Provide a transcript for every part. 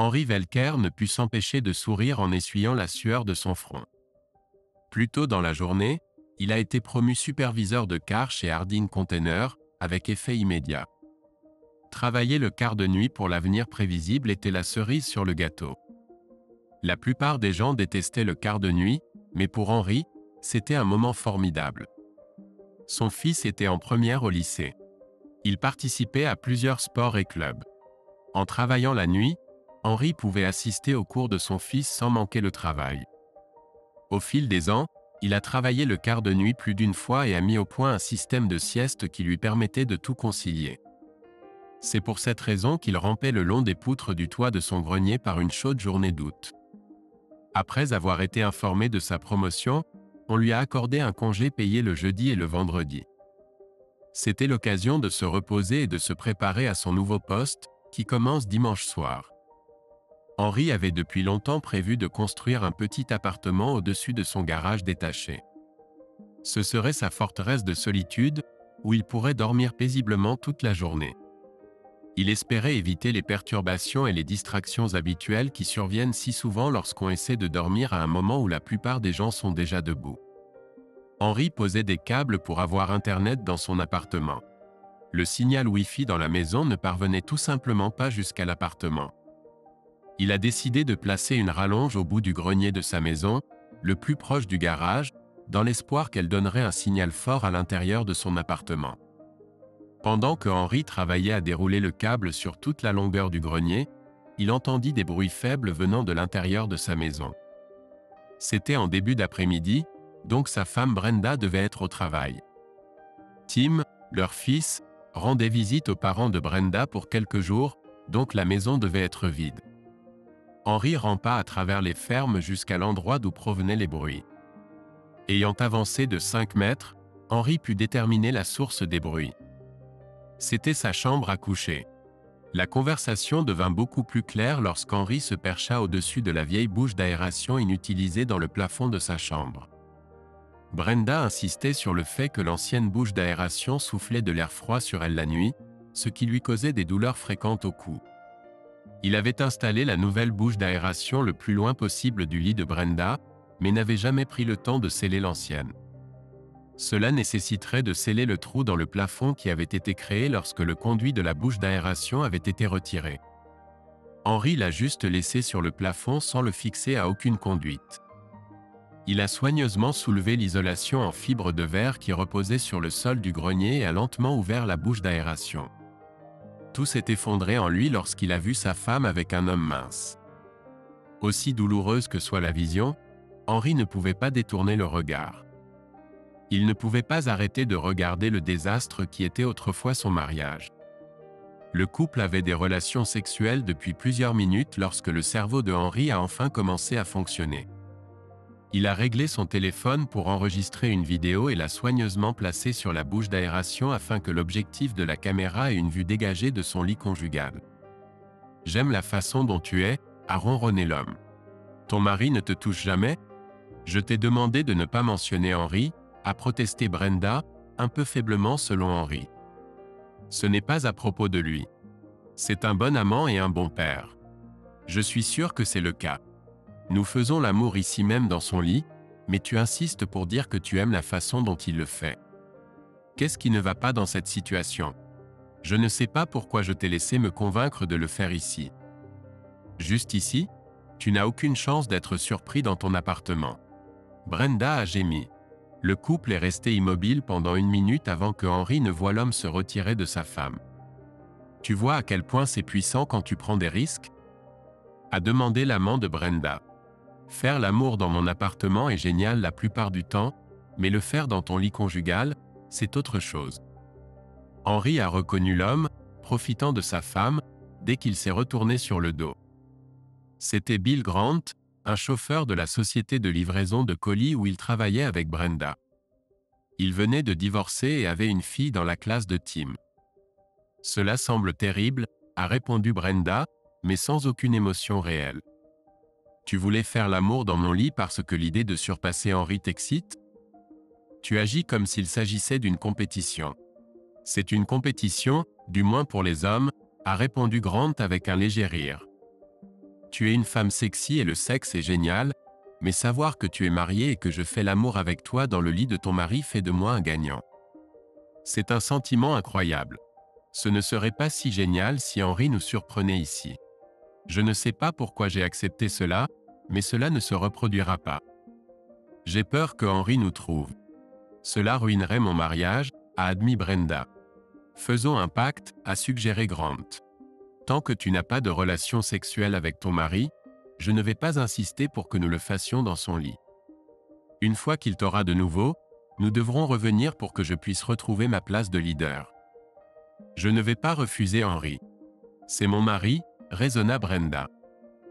Henri Welker ne put s'empêcher de sourire en essuyant la sueur de son front. Plus tôt dans la journée, il a été promu superviseur de car chez Harding Container, avec effet immédiat. Travailler le quart de nuit pour l'avenir prévisible était la cerise sur le gâteau. La plupart des gens détestaient le quart de nuit, mais pour Henri, c'était un moment formidable. Son fils était en première au lycée. Il participait à plusieurs sports et clubs. En travaillant la nuit, Henri pouvait assister aux cours de son fils sans manquer le travail. Au fil des ans, il a travaillé le quart de nuit plus d'une fois et a mis au point un système de sieste qui lui permettait de tout concilier. C'est pour cette raison qu'il rampait le long des poutres du toit de son grenier par une chaude journée d'août. Après avoir été informé de sa promotion, on lui a accordé un congé payé le jeudi et le vendredi. C'était l'occasion de se reposer et de se préparer à son nouveau poste, qui commence dimanche soir. Henri avait depuis longtemps prévu de construire un petit appartement au-dessus de son garage détaché. Ce serait sa forteresse de solitude, où il pourrait dormir paisiblement toute la journée. Il espérait éviter les perturbations et les distractions habituelles qui surviennent si souvent lorsqu'on essaie de dormir à un moment où la plupart des gens sont déjà debout. Henri posait des câbles pour avoir Internet dans son appartement. Le signal Wi-Fi dans la maison ne parvenait tout simplement pas jusqu'à l'appartement. Il a décidé de placer une rallonge au bout du grenier de sa maison, le plus proche du garage, dans l'espoir qu'elle donnerait un signal fort à l'intérieur de son appartement. Pendant que Henri travaillait à dérouler le câble sur toute la longueur du grenier, il entendit des bruits faibles venant de l'intérieur de sa maison. C'était en début d'après-midi, donc sa femme Brenda devait être au travail. Tim, leur fils, rendait visite aux parents de Brenda pour quelques jours, donc la maison devait être vide. Henri rampa à travers les fermes jusqu'à l'endroit d'où provenaient les bruits. Ayant avancé de 5 mètres, Henri put déterminer la source des bruits. C'était sa chambre à coucher. La conversation devint beaucoup plus claire lorsqu'Henri se percha au-dessus de la vieille bouche d'aération inutilisée dans le plafond de sa chambre. Brenda insistait sur le fait que l'ancienne bouche d'aération soufflait de l'air froid sur elle la nuit, ce qui lui causait des douleurs fréquentes au cou. Il avait installé la nouvelle bouche d'aération le plus loin possible du lit de Brenda, mais n'avait jamais pris le temps de sceller l'ancienne. Cela nécessiterait de sceller le trou dans le plafond qui avait été créé lorsque le conduit de la bouche d'aération avait été retiré. Henri l'a juste laissé sur le plafond sans le fixer à aucune conduite. Il a soigneusement soulevé l'isolation en fibre de verre qui reposait sur le sol du grenier et a lentement ouvert la bouche d'aération. Tout s'est effondré en lui lorsqu'il a vu sa femme avec un homme mince. Aussi douloureuse que soit la vision, Henri ne pouvait pas détourner le regard. Il ne pouvait pas arrêter de regarder le désastre qui était autrefois son mariage. Le couple avait des relations sexuelles depuis plusieurs minutes lorsque le cerveau de Henri a enfin commencé à fonctionner. Il a réglé son téléphone pour enregistrer une vidéo et l'a soigneusement placée sur la bouche d'aération afin que l'objectif de la caméra ait une vue dégagée de son lit conjugal. « J'aime la façon dont tu es », a ronronné l'homme. « Ton mari ne te touche jamais ? Je t'ai demandé de ne pas mentionner Henri », a protesté Brenda, un peu faiblement selon Henri. Ce n'est pas à propos de lui. C'est un bon amant et un bon père. Je suis sûr que c'est le cas. Nous faisons l'amour ici même dans son lit, mais tu insistes pour dire que tu aimes la façon dont il le fait. Qu'est-ce qui ne va pas dans cette situation ? Je ne sais pas pourquoi je t'ai laissé me convaincre de le faire ici. Juste ici ? Tu n'as aucune chance d'être surpris dans ton appartement. Brenda a gémi. Le couple est resté immobile pendant 1 minute avant que Henri ne voie l'homme se retirer de sa femme. « Tu vois à quel point c'est puissant quand tu prends des risques ?» a demandé l'amant de Brenda. « Faire l'amour dans mon appartement est génial la plupart du temps, mais le faire dans ton lit conjugal, c'est autre chose. » Henri a reconnu l'homme, profitant de sa femme, dès qu'il s'est retourné sur le dos. C'était Bill Grant, un chauffeur de la société de livraison de colis où il travaillait avec Brenda. Il venait de divorcer et avait une fille dans la classe de Tim. « Cela semble terrible », a répondu Brenda, mais sans aucune émotion réelle. « Tu voulais faire l'amour dans mon lit parce que l'idée de surpasser Henri t'excite ? Tu agis comme s'il s'agissait d'une compétition. »« C'est une compétition, du moins pour les hommes », a répondu Grant avec un léger rire. Tu es une femme sexy et le sexe est génial, mais savoir que tu es mariée et que je fais l'amour avec toi dans le lit de ton mari fait de moi un gagnant. C'est un sentiment incroyable. Ce ne serait pas si génial si Henri nous surprenait ici. Je ne sais pas pourquoi j'ai accepté cela, mais cela ne se reproduira pas. J'ai peur que Henri nous trouve. Cela ruinerait mon mariage, a admis Brenda. Faisons un pacte, a suggéré Grant. Tant que tu n'as pas de relation sexuelle avec ton mari, je ne vais pas insister pour que nous le fassions dans son lit. Une fois qu'il t'aura de nouveau, nous devrons revenir pour que je puisse retrouver ma place de leader. Je ne vais pas refuser Henri. C'est mon mari, raisonna Brenda.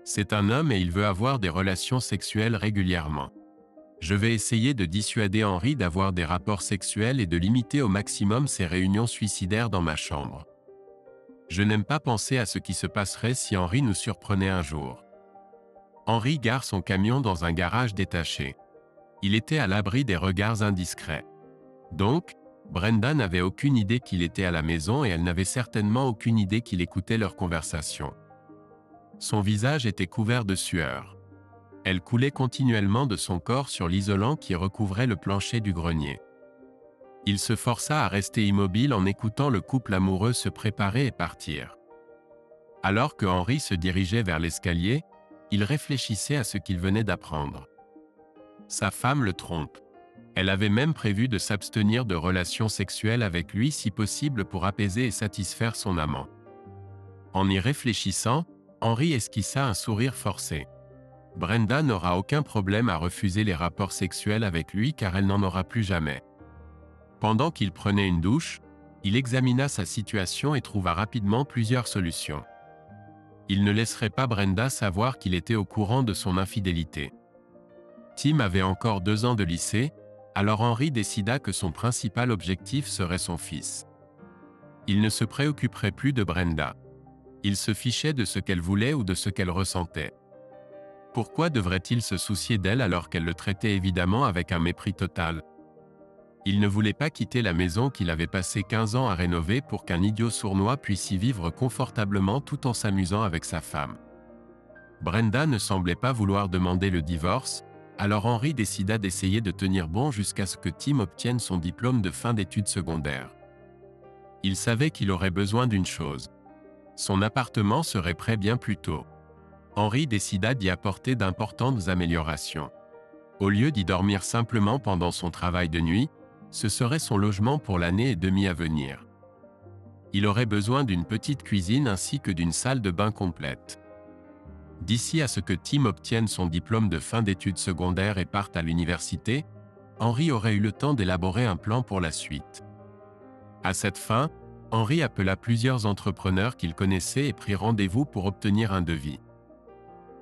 C'est un homme et il veut avoir des relations sexuelles régulièrement. Je vais essayer de dissuader Henri d'avoir des rapports sexuels et de limiter au maximum ses réunions suicidaires dans ma chambre. Je n'aime pas penser à ce qui se passerait si Henri nous surprenait un jour. Henri gare son camion dans un garage détaché. Il était à l'abri des regards indiscrets. Donc, Brenda n'avait aucune idée qu'il était à la maison et elle n'avait certainement aucune idée qu'il écoutait leur conversation. Son visage était couvert de sueur. Elle coulait continuellement de son corps sur l'isolant qui recouvrait le plancher du grenier. Il se força à rester immobile en écoutant le couple amoureux se préparer et partir. Alors que Henri se dirigeait vers l'escalier, il réfléchissait à ce qu'il venait d'apprendre. Sa femme le trompe. Elle avait même prévu de s'abstenir de relations sexuelles avec lui si possible pour apaiser et satisfaire son amant. En y réfléchissant, Henri esquissa un sourire forcé. Brenda n'aura aucun problème à refuser les rapports sexuels avec lui car elle n'en aura plus jamais. Pendant qu'il prenait une douche, il examina sa situation et trouva rapidement plusieurs solutions. Il ne laisserait pas Brenda savoir qu'il était au courant de son infidélité. Tim avait encore 2 ans de lycée, alors Henri décida que son principal objectif serait son fils. Il ne se préoccuperait plus de Brenda. Il se fichait de ce qu'elle voulait ou de ce qu'elle ressentait. Pourquoi devrait-il se soucier d'elle alors qu'elle le traitait évidemment avec un mépris total? Il ne voulait pas quitter la maison qu'il avait passé 15 ans à rénover pour qu'un idiot sournois puisse y vivre confortablement tout en s'amusant avec sa femme. Brenda ne semblait pas vouloir demander le divorce, alors Henri décida d'essayer de tenir bon jusqu'à ce que Tim obtienne son diplôme de fin d'études secondaires. Il savait qu'il aurait besoin d'une chose. Son appartement serait prêt bien plus tôt. Henri décida d'y apporter d'importantes améliorations. Au lieu d'y dormir simplement pendant son travail de nuit, ce serait son logement pour l'année et demie à venir. Il aurait besoin d'une petite cuisine ainsi que d'une salle de bain complète. D'ici à ce que Tim obtienne son diplôme de fin d'études secondaires et parte à l'université, Henri aurait eu le temps d'élaborer un plan pour la suite. À cette fin, Henri appela plusieurs entrepreneurs qu'il connaissait et prit rendez-vous pour obtenir un devis.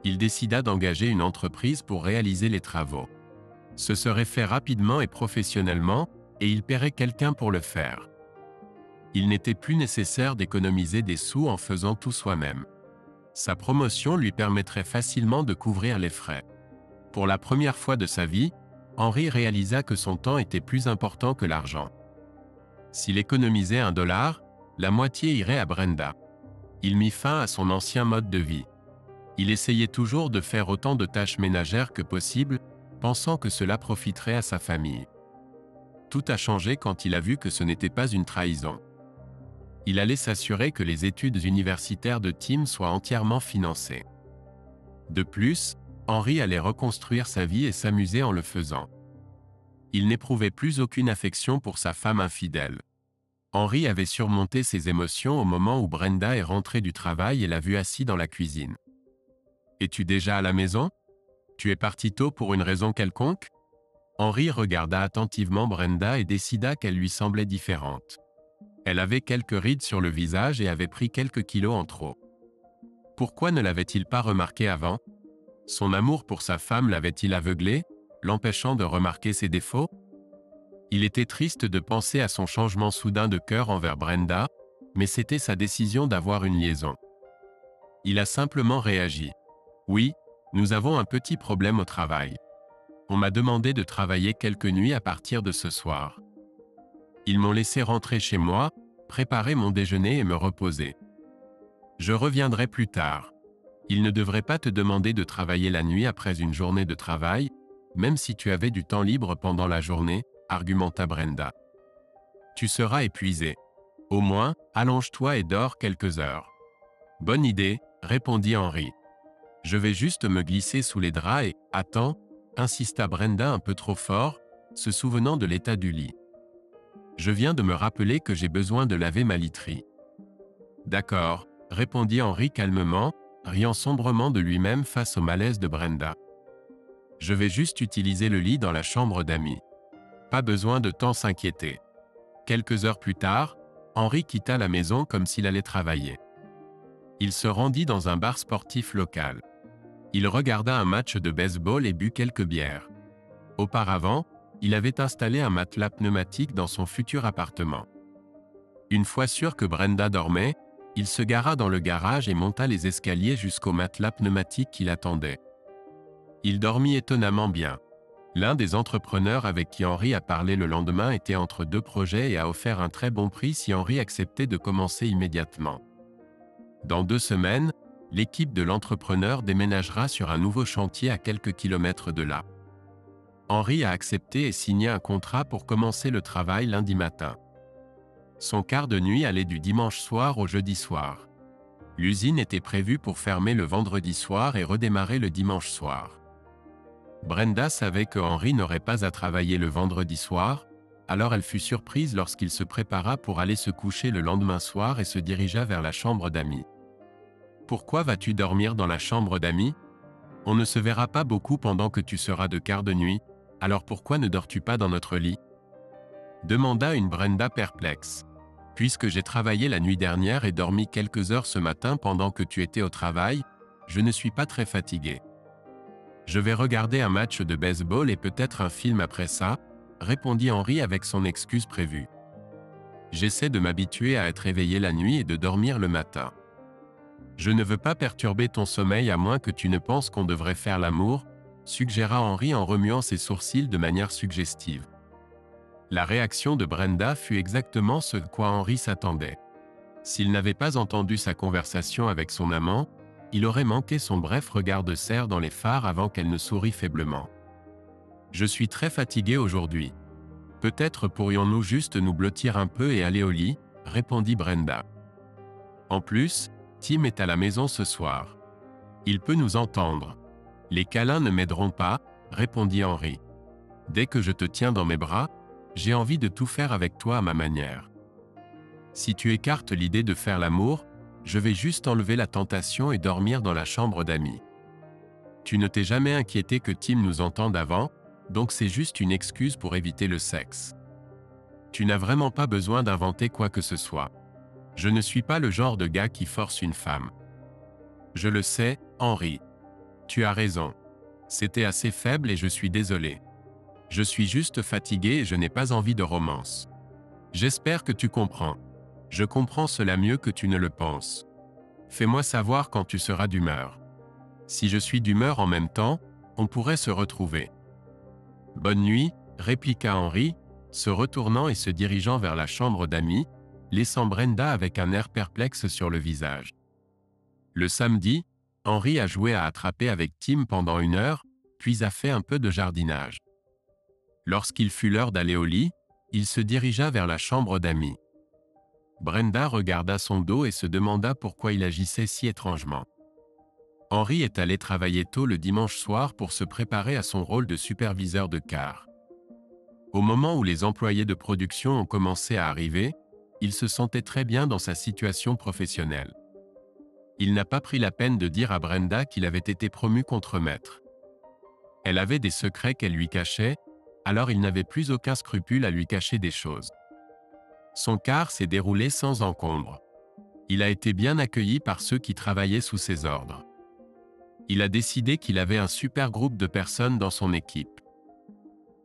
Il décida d'engager une entreprise pour réaliser les travaux. Ce serait fait rapidement et professionnellement, et il paierait quelqu'un pour le faire. Il n'était plus nécessaire d'économiser des sous en faisant tout soi-même. Sa promotion lui permettrait facilement de couvrir les frais. Pour la première fois de sa vie, Henri réalisa que son temps était plus important que l'argent. S'il économisait $1, la moitié irait à Brenda. Il mit fin à son ancien mode de vie. Il essayait toujours de faire autant de tâches ménagères que possible, pensant que cela profiterait à sa famille. Tout a changé quand il a vu que ce n'était pas une trahison. Il allait s'assurer que les études universitaires de Tim soient entièrement financées. De plus, Henri allait reconstruire sa vie et s'amuser en le faisant. Il n'éprouvait plus aucune affection pour sa femme infidèle. Henri avait surmonté ses émotions au moment où Brenda est rentrée du travail et l'a vu assis dans la cuisine. « Es-tu déjà à la maison? Tu es parti tôt pour une raison quelconque ?» Henri regarda attentivement Brenda et décida qu'elle lui semblait différente. Elle avait quelques rides sur le visage et avait pris quelques kilos en trop. Pourquoi ne l'avait-il pas remarqué avant? Son amour pour sa femme l'avait-il aveuglé, l'empêchant de remarquer ses défauts? Il était triste de penser à son changement soudain de cœur envers Brenda, mais c'était sa décision d'avoir une liaison. Il a simplement réagi. « Oui, nous avons un petit problème au travail. On m'a demandé de travailler quelques nuits à partir de ce soir. Ils m'ont laissé rentrer chez moi, préparer mon déjeuner et me reposer. Je reviendrai plus tard. Il ne devrait pas te demander de travailler la nuit après une journée de travail, même si tu avais du temps libre pendant la journée, argumenta Brenda. Tu seras épuisé. Au moins, allonge-toi et dors quelques heures. Bonne idée, répondit Henry. Je vais juste me glisser sous les draps et, attends, insista Brenda un peu trop fort, se souvenant de l'état du lit. Je viens de me rappeler que j'ai besoin de laver ma literie. D'accord, répondit Henry calmement, riant sombrement de lui-même face au malaise de Brenda. Je vais juste utiliser le lit dans la chambre d'amis. Pas besoin de tant s'inquiéter. Quelques heures plus tard, Henry quitta la maison comme s'il allait travailler. Il se rendit dans un bar sportif local. Il regarda un match de baseball et but quelques bières. Auparavant, il avait installé un matelas pneumatique dans son futur appartement. Une fois sûr que Brenda dormait, il se gara dans le garage et monta les escaliers jusqu'au matelas pneumatique qui l'attendait. Il dormit étonnamment bien. L'un des entrepreneurs avec qui Henry a parlé le lendemain était entre deux projets et a offert un très bon prix si Henry acceptait de commencer immédiatement. Dans 2 semaines, l'équipe de l'entrepreneur déménagera sur un nouveau chantier à quelques kilomètres de là. Henry a accepté et signé un contrat pour commencer le travail lundi matin. Son quart de nuit allait du dimanche soir au jeudi soir. L'usine était prévue pour fermer le vendredi soir et redémarrer le dimanche soir. Brenda savait que Henry n'aurait pas à travailler le vendredi soir, alors elle fut surprise lorsqu'il se prépara pour aller se coucher le lendemain soir et se dirigea vers la chambre d'amis. « Pourquoi vas-tu dormir dans la chambre d'amis ? On ne se verra pas beaucoup pendant que tu seras de quart de nuit, alors pourquoi ne dors-tu pas dans notre lit ?» demanda une Brenda perplexe. « Puisque j'ai travaillé la nuit dernière et dormi quelques heures ce matin pendant que tu étais au travail, je ne suis pas très fatiguée. Je vais regarder un match de baseball et peut-être un film après ça, répondit Henry avec son excuse prévue. J'essaie de m'habituer à être éveillé la nuit et de dormir le matin. Je ne veux pas perturber ton sommeil à moins que tu ne penses qu'on devrait faire l'amour, suggéra Henry en remuant ses sourcils de manière suggestive. La réaction de Brenda fut exactement ce à quoi Henry s'attendait. S'il n'avait pas entendu sa conversation avec son amant, il aurait manqué son bref regard de cerf dans les phares avant qu'elle ne sourit faiblement. « Je suis très fatigué aujourd'hui. Peut-être pourrions-nous juste nous blottir un peu et aller au lit, répondit Brenda. En plus, Tim est à la maison ce soir. Il peut nous entendre. Les câlins ne m'aideront pas, répondit Henry. Dès que je te tiens dans mes bras, j'ai envie de tout faire avec toi à ma manière. Si tu écartes l'idée de faire l'amour, je vais juste enlever la tentation et dormir dans la chambre d'amis. Tu ne t'es jamais inquiété que Tim nous entende avant, donc c'est juste une excuse pour éviter le sexe. Tu n'as vraiment pas besoin d'inventer quoi que ce soit. Je ne suis pas le genre de gars qui force une femme. Je le sais, Henry. Tu as raison. C'était assez faible et je suis désolé. Je suis juste fatigué et je n'ai pas envie de romance. J'espère que tu comprends. Je comprends cela mieux que tu ne le penses. Fais-moi savoir quand tu seras d'humeur. Si je suis d'humeur en même temps, on pourrait se retrouver. Bonne nuit, répliqua Henry, se retournant et se dirigeant vers la chambre d'amis, laissant Brenda avec un air perplexe sur le visage. Le samedi, Henry a joué à attraper avec Tim pendant 1 heure, puis a fait un peu de jardinage. Lorsqu'il fut l'heure d'aller au lit, il se dirigea vers la chambre d'amis. Brenda regarda son dos et se demanda pourquoi il agissait si étrangement. Henry est allé travailler tôt le dimanche soir pour se préparer à son rôle de superviseur de car. Au moment où les employés de production ont commencé à arriver, il se sentait très bien dans sa situation professionnelle. Il n'a pas pris la peine de dire à Brenda qu'il avait été promu contremaître. Elle avait des secrets qu'elle lui cachait, alors il n'avait plus aucun scrupule à lui cacher des choses. Son car s'est déroulé sans encombre. Il a été bien accueilli par ceux qui travaillaient sous ses ordres. Il a décidé qu'il avait un super groupe de personnes dans son équipe.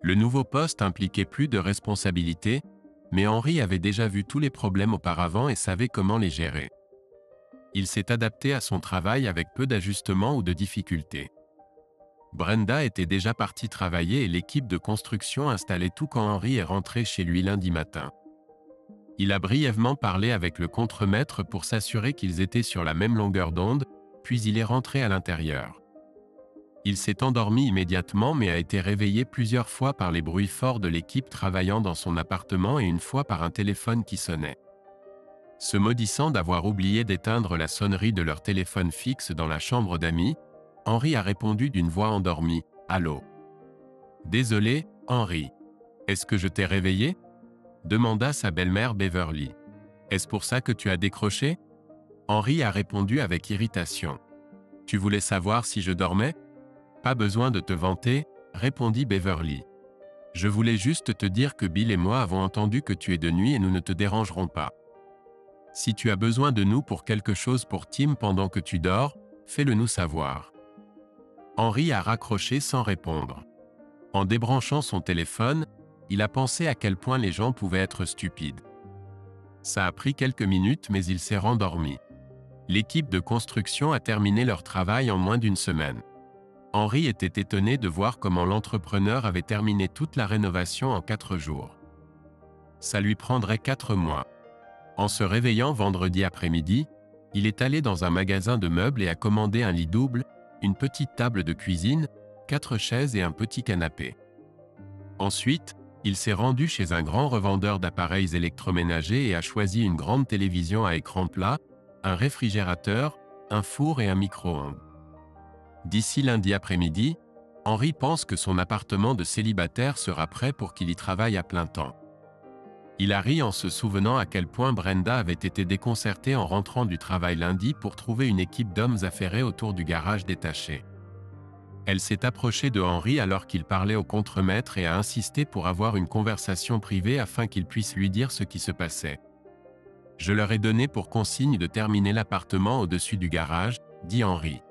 Le nouveau poste impliquait plus de responsabilités, mais Henry avait déjà vu tous les problèmes auparavant et savait comment les gérer. Il s'est adapté à son travail avec peu d'ajustements ou de difficultés. Brenda était déjà partie travailler et l'équipe de construction installait tout quand Henry est rentré chez lui lundi matin. Il a brièvement parlé avec le contremaître pour s'assurer qu'ils étaient sur la même longueur d'onde, puis il est rentré à l'intérieur. Il s'est endormi immédiatement mais a été réveillé plusieurs fois par les bruits forts de l'équipe travaillant dans son appartement et une fois par un téléphone qui sonnait. Se maudissant d'avoir oublié d'éteindre la sonnerie de leur téléphone fixe dans la chambre d'amis, Henry a répondu d'une voix endormie, « Allô ?» « Désolé, Henry. Est-ce que je t'ai réveillé ?» demanda sa belle-mère Beverly. « Est-ce pour ça que tu as décroché ?» Henry a répondu avec irritation. « Tu voulais savoir si je dormais ?»« Pas besoin de te vanter, » répondit Beverly. « Je voulais juste te dire que Bill et moi avons entendu que tu es de nuit et nous ne te dérangerons pas. Si tu as besoin de nous pour quelque chose pour Tim pendant que tu dors, fais-le nous savoir. » Henry a raccroché sans répondre. En débranchant son téléphone, il a pensé à quel point les gens pouvaient être stupides. Ça a pris quelques minutes mais il s'est rendormi. L'équipe de construction a terminé leur travail en moins d'une semaine. Henry était étonné de voir comment l'entrepreneur avait terminé toute la rénovation en 4 jours. Ça lui prendrait 4 mois. En se réveillant vendredi après-midi, il est allé dans un magasin de meubles et a commandé un lit double, une petite table de cuisine, 4 chaises et un petit canapé. Ensuite, il s'est rendu chez un grand revendeur d'appareils électroménagers et a choisi une grande télévision à écran plat, un réfrigérateur, un four et un micro-ondes. D'ici lundi après-midi, Henry pense que son appartement de célibataire sera prêt pour qu'il y travaille à plein temps. Il a ri en se souvenant à quel point Brenda avait été déconcertée en rentrant du travail lundi pour trouver une équipe d'hommes affairés autour du garage détaché. Elle s'est approchée de Henry alors qu'il parlait au contremaître et a insisté pour avoir une conversation privée afin qu'il puisse lui dire ce qui se passait. « Je leur ai donné pour consigne de terminer l'appartement au-dessus du garage, » dit Henry.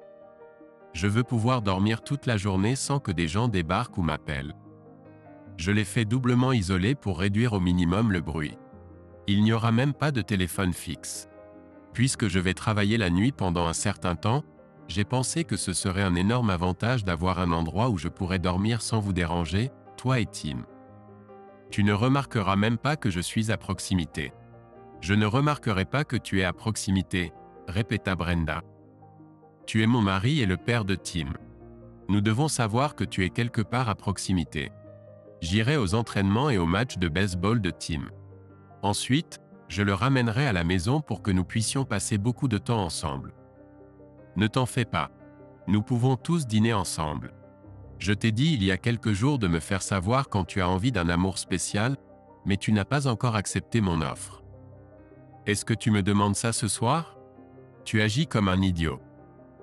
« Je veux pouvoir dormir toute la journée sans que des gens débarquent ou m'appellent. Je l'ai fait doublement isolé pour réduire au minimum le bruit. Il n'y aura même pas de téléphone fixe. Puisque je vais travailler la nuit pendant un certain temps, j'ai pensé que ce serait un énorme avantage d'avoir un endroit où je pourrais dormir sans vous déranger, toi et Tim. Tu ne remarqueras même pas que je suis à proximité. » « Je ne remarquerai pas que tu es à proximité, » répéta Brenda. « Tu es mon mari et le père de Tim. Nous devons savoir que tu es quelque part à proximité. J'irai aux entraînements et aux matchs de baseball de Tim. Ensuite, je le ramènerai à la maison pour que nous puissions passer beaucoup de temps ensemble. Ne t'en fais pas. Nous pouvons tous dîner ensemble. Je t'ai dit il y a quelques jours de me faire savoir quand tu as envie d'un amour spécial, mais tu n'as pas encore accepté mon offre. Est-ce que tu me demandes ça ce soir? Tu agis comme un idiot.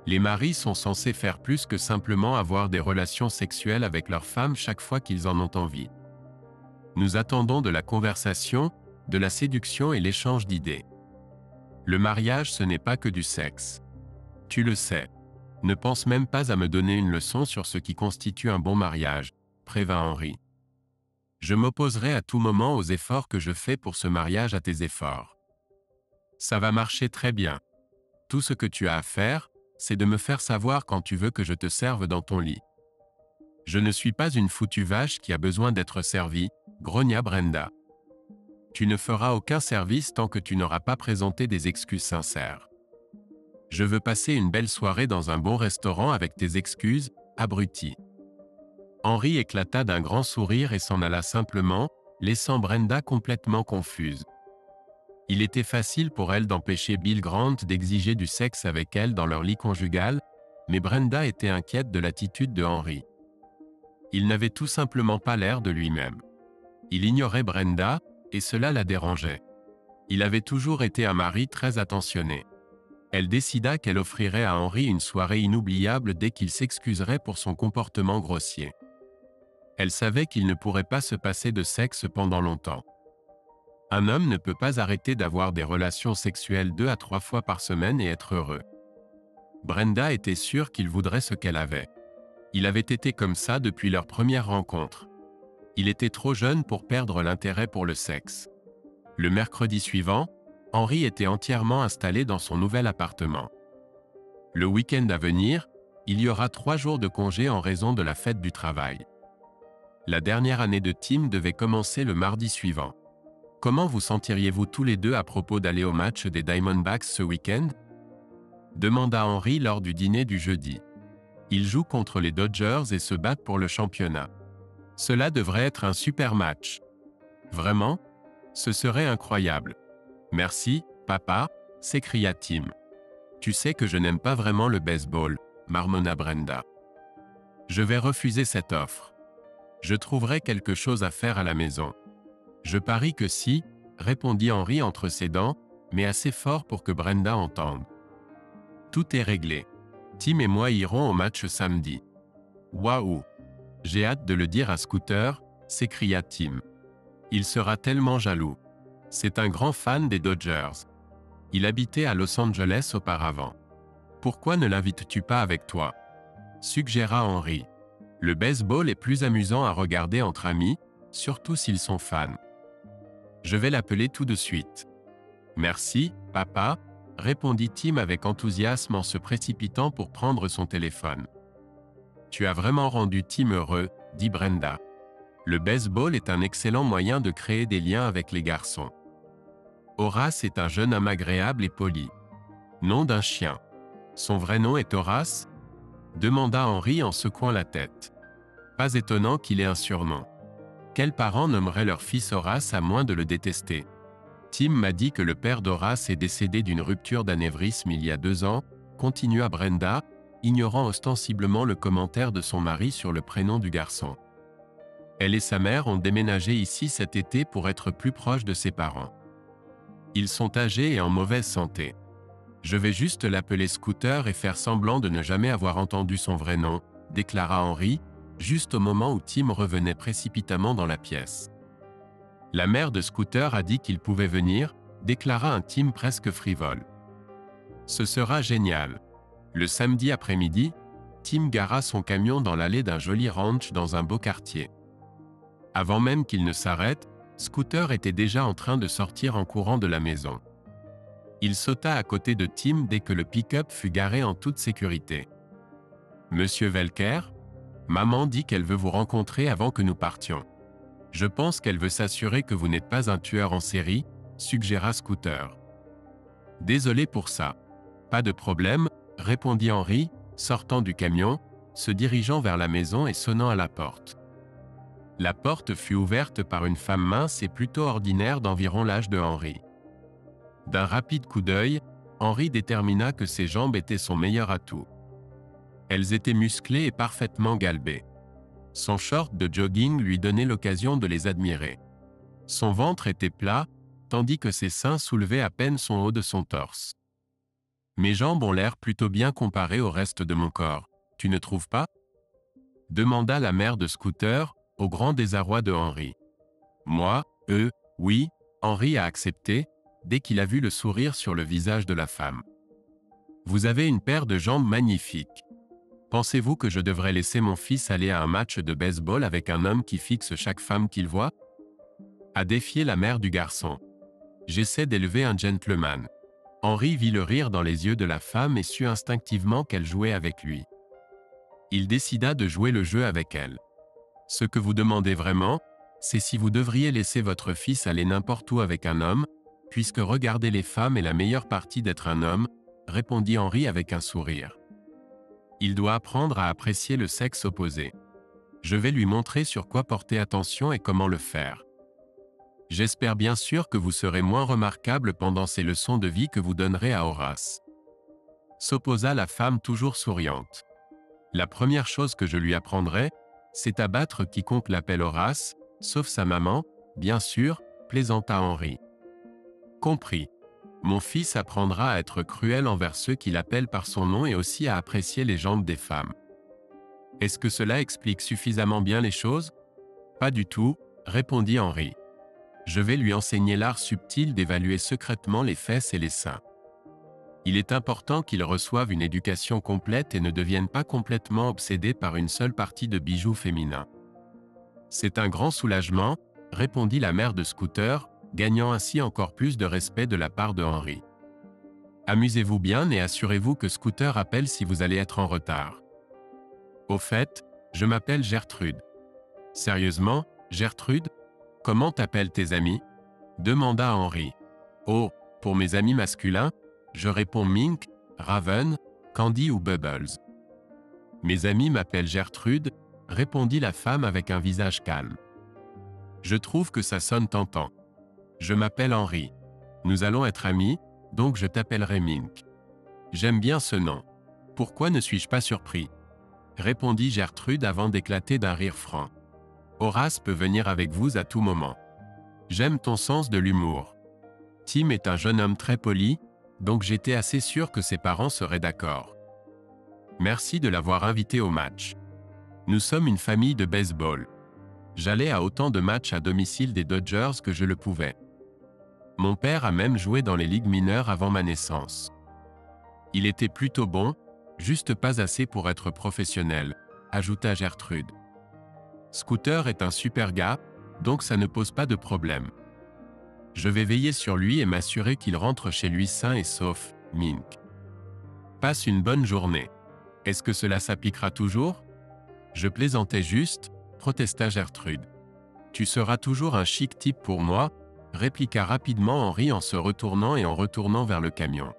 Les maris sont censés faire plus que simplement avoir des relations sexuelles avec leurs femmes chaque fois qu'ils en ont envie. Nous attendons de la conversation, de la séduction et l'échange d'idées. Le mariage, ce n'est pas que du sexe. Tu le sais. Ne pense même pas à me donner une leçon sur ce qui constitue un bon mariage, prévint Henry. Je m'opposerai à tout moment aux efforts que je fais pour ce mariage à tes efforts. Ça va marcher très bien. Tout ce que tu as à faire, c'est de me faire savoir quand tu veux que je te serve dans ton lit. Je ne suis pas une foutue vache qui a besoin d'être servie, grogna Brenda. Tu ne feras aucun service tant que tu n'auras pas présenté des excuses sincères. Je veux passer une belle soirée dans un bon restaurant avec tes excuses, abruti. Henry éclata d'un grand sourire et s'en alla simplement, laissant Brenda complètement confuse. Il était facile pour elle d'empêcher Bill Grant d'exiger du sexe avec elle dans leur lit conjugal, mais Brenda était inquiète de l'attitude de Henry. Il n'avait tout simplement pas l'air de lui-même. Il ignorait Brenda, et cela la dérangeait. Il avait toujours été un mari très attentionné. Elle décida qu'elle offrirait à Henry une soirée inoubliable dès qu'il s'excuserait pour son comportement grossier. Elle savait qu'il ne pourrait pas se passer de sexe pendant longtemps. Un homme ne peut pas arrêter d'avoir des relations sexuelles 2 à 3 fois par semaine et être heureux. Brenda était sûre qu'il voudrait ce qu'elle avait. Il avait été comme ça depuis leur première rencontre. Il était trop jeune pour perdre l'intérêt pour le sexe. Le mercredi suivant, Henry était entièrement installé dans son nouvel appartement. Le week-end à venir, il y aura 3 jours de congé en raison de la fête du travail. La dernière année de Tim devait commencer le mardi suivant. Comment vous sentiriez-vous tous les deux à propos d'aller au match des Diamondbacks ce week-end? demanda Henry lors du dîner du jeudi. Ils jouent contre les Dodgers et se battent pour le championnat. Cela devrait être un super match. Vraiment? Ce serait incroyable. Merci, papa, s'écria Tim. Tu sais que je n'aime pas vraiment le baseball, marmonna Brenda. Je vais refuser cette offre. Je trouverai quelque chose à faire à la maison. Je parie que si, répondit Henry entre ses dents, mais assez fort pour que Brenda entende. Tout est réglé. Tim et moi irons au match samedi. Waouh! J'ai hâte de le dire à Scooter, s'écria Tim. Il sera tellement jaloux. C'est un grand fan des Dodgers. Il habitait à Los Angeles auparavant. Pourquoi ne l'invites-tu pas avec toi? Suggéra Henry. Le baseball est plus amusant à regarder entre amis, surtout s'ils sont fans. Je vais l'appeler tout de suite. Merci, papa, répondit Tim avec enthousiasme en se précipitant pour prendre son téléphone. Tu as vraiment rendu Tim heureux, dit Brenda. Le baseball est un excellent moyen de créer des liens avec les garçons. Horace est un jeune homme agréable et poli. Nom d'un chien. Son vrai nom est Horace? Demanda Henry en secouant la tête. Pas étonnant qu'il ait un surnom. Quels parents nommeraient leur fils Horace à moins de le détester? Tim m'a dit que le père d'Horace est décédé d'une rupture d'anévrisme il y a 2 ans, continua Brenda, ignorant ostensiblement le commentaire de son mari sur le prénom du garçon. Elle et sa mère ont déménagé ici cet été pour être plus proches de ses parents. Ils sont âgés et en mauvaise santé. Je vais juste l'appeler Scooter et faire semblant de ne jamais avoir entendu son vrai nom, déclara Henry, juste au moment où Tim revenait précipitamment dans la pièce. La mère de Scooter a dit qu'il pouvait venir, déclara un Tim presque frivole. Ce sera génial. Le samedi après-midi, Tim gara son camion dans l'allée d'un joli ranch dans un beau quartier. Avant même qu'il ne s'arrête, Scooter était déjà en train de sortir en courant de la maison. Il sauta à côté de Tim dès que le pick-up fut garé en toute sécurité. « Monsieur Velker, maman dit qu'elle veut vous rencontrer avant que nous partions. Je pense qu'elle veut s'assurer que vous n'êtes pas un tueur en série, » suggéra Scooter. « Désolé pour ça. Pas de problème, » répondit Henry, sortant du camion, se dirigeant vers la maison et sonnant à la porte. La porte fut ouverte par une femme mince et plutôt ordinaire d'environ l'âge de Henry. D'un rapide coup d'œil, Henry détermina que ses jambes étaient son meilleur atout. Elles étaient musclées et parfaitement galbées. Son short de jogging lui donnait l'occasion de les admirer. Son ventre était plat, tandis que ses seins soulevaient à peine son haut de son torse. « Mes jambes ont l'air plutôt bien comparées au reste de mon corps, tu ne trouves pas ?» demanda la mère de Scooter, au grand désarroi de Henry. Moi, oui, Henry a accepté, dès qu'il a vu le sourire sur le visage de la femme. Vous avez une paire de jambes magnifiques. Pensez-vous que je devrais laisser mon fils aller à un match de baseball avec un homme qui fixe chaque femme qu'il voit? A défié la mère du garçon. J'essaie d'élever un gentleman. Henry vit le rire dans les yeux de la femme et sut instinctivement qu'elle jouait avec lui. Il décida de jouer le jeu avec elle. Ce que vous demandez vraiment, c'est si vous devriez laisser votre fils aller n'importe où avec un homme, puisque regarder les femmes est la meilleure partie d'être un homme, répondit Henry avec un sourire. Il doit apprendre à apprécier le sexe opposé. Je vais lui montrer sur quoi porter attention et comment le faire. J'espère bien sûr que vous serez moins remarquable pendant ces leçons de vie que vous donnerez à Horace. S'opposa la femme toujours souriante. La première chose que je lui apprendrai, c'est à battre quiconque l'appelle Horace, sauf sa maman, bien sûr, plaisanta Henry. Compris. Mon fils apprendra à être cruel envers ceux qui l'appellent par son nom et aussi à apprécier les jambes des femmes. Est-ce que cela explique suffisamment bien les choses? Pas du tout, répondit Henry. Je vais lui enseigner l'art subtil d'évaluer secrètement les fesses et les seins. Il est important qu'il reçoive une éducation complète et ne devienne pas complètement obsédé par une seule partie de bijoux féminins. C'est un grand soulagement, répondit la mère de Scooter, gagnant ainsi encore plus de respect de la part de Henry. Amusez-vous bien et assurez-vous que Scooter appelle si vous allez être en retard. Au fait, je m'appelle Gertrude. Sérieusement, Gertrude? Comment t'appellent tes amis? Demanda Henry. Oh, pour mes amis masculins, je réponds Mink, Raven, Candy ou Bubbles. Mes amis m'appellent Gertrude, répondit la femme avec un visage calme. Je trouve que ça sonne tentant. Je m'appelle Henri. Nous allons être amis, donc je t'appellerai Mink. J'aime bien ce nom. Pourquoi ne suis-je pas surpris? Répondit Gertrude avant d'éclater d'un rire franc. Horace peut venir avec vous à tout moment. J'aime ton sens de l'humour. Tim est un jeune homme très poli, donc j'étais assez sûr que ses parents seraient d'accord. Merci de l'avoir invité au match. Nous sommes une famille de baseball. J'allais à autant de matchs à domicile des Dodgers que je le pouvais. Mon père a même joué dans les ligues mineures avant ma naissance. Il était plutôt bon, juste pas assez pour être professionnel, ajouta Gertrude. Scooter est un super gars, donc ça ne pose pas de problème. Je vais veiller sur lui et m'assurer qu'il rentre chez lui sain et sauf, Mink. Passe une bonne journée. Est-ce que cela s'appliquera toujours? Je plaisantais juste, protesta Gertrude. Tu seras toujours un chic type pour moi, répliqua rapidement Henri en se retournant et en retournant vers le camion.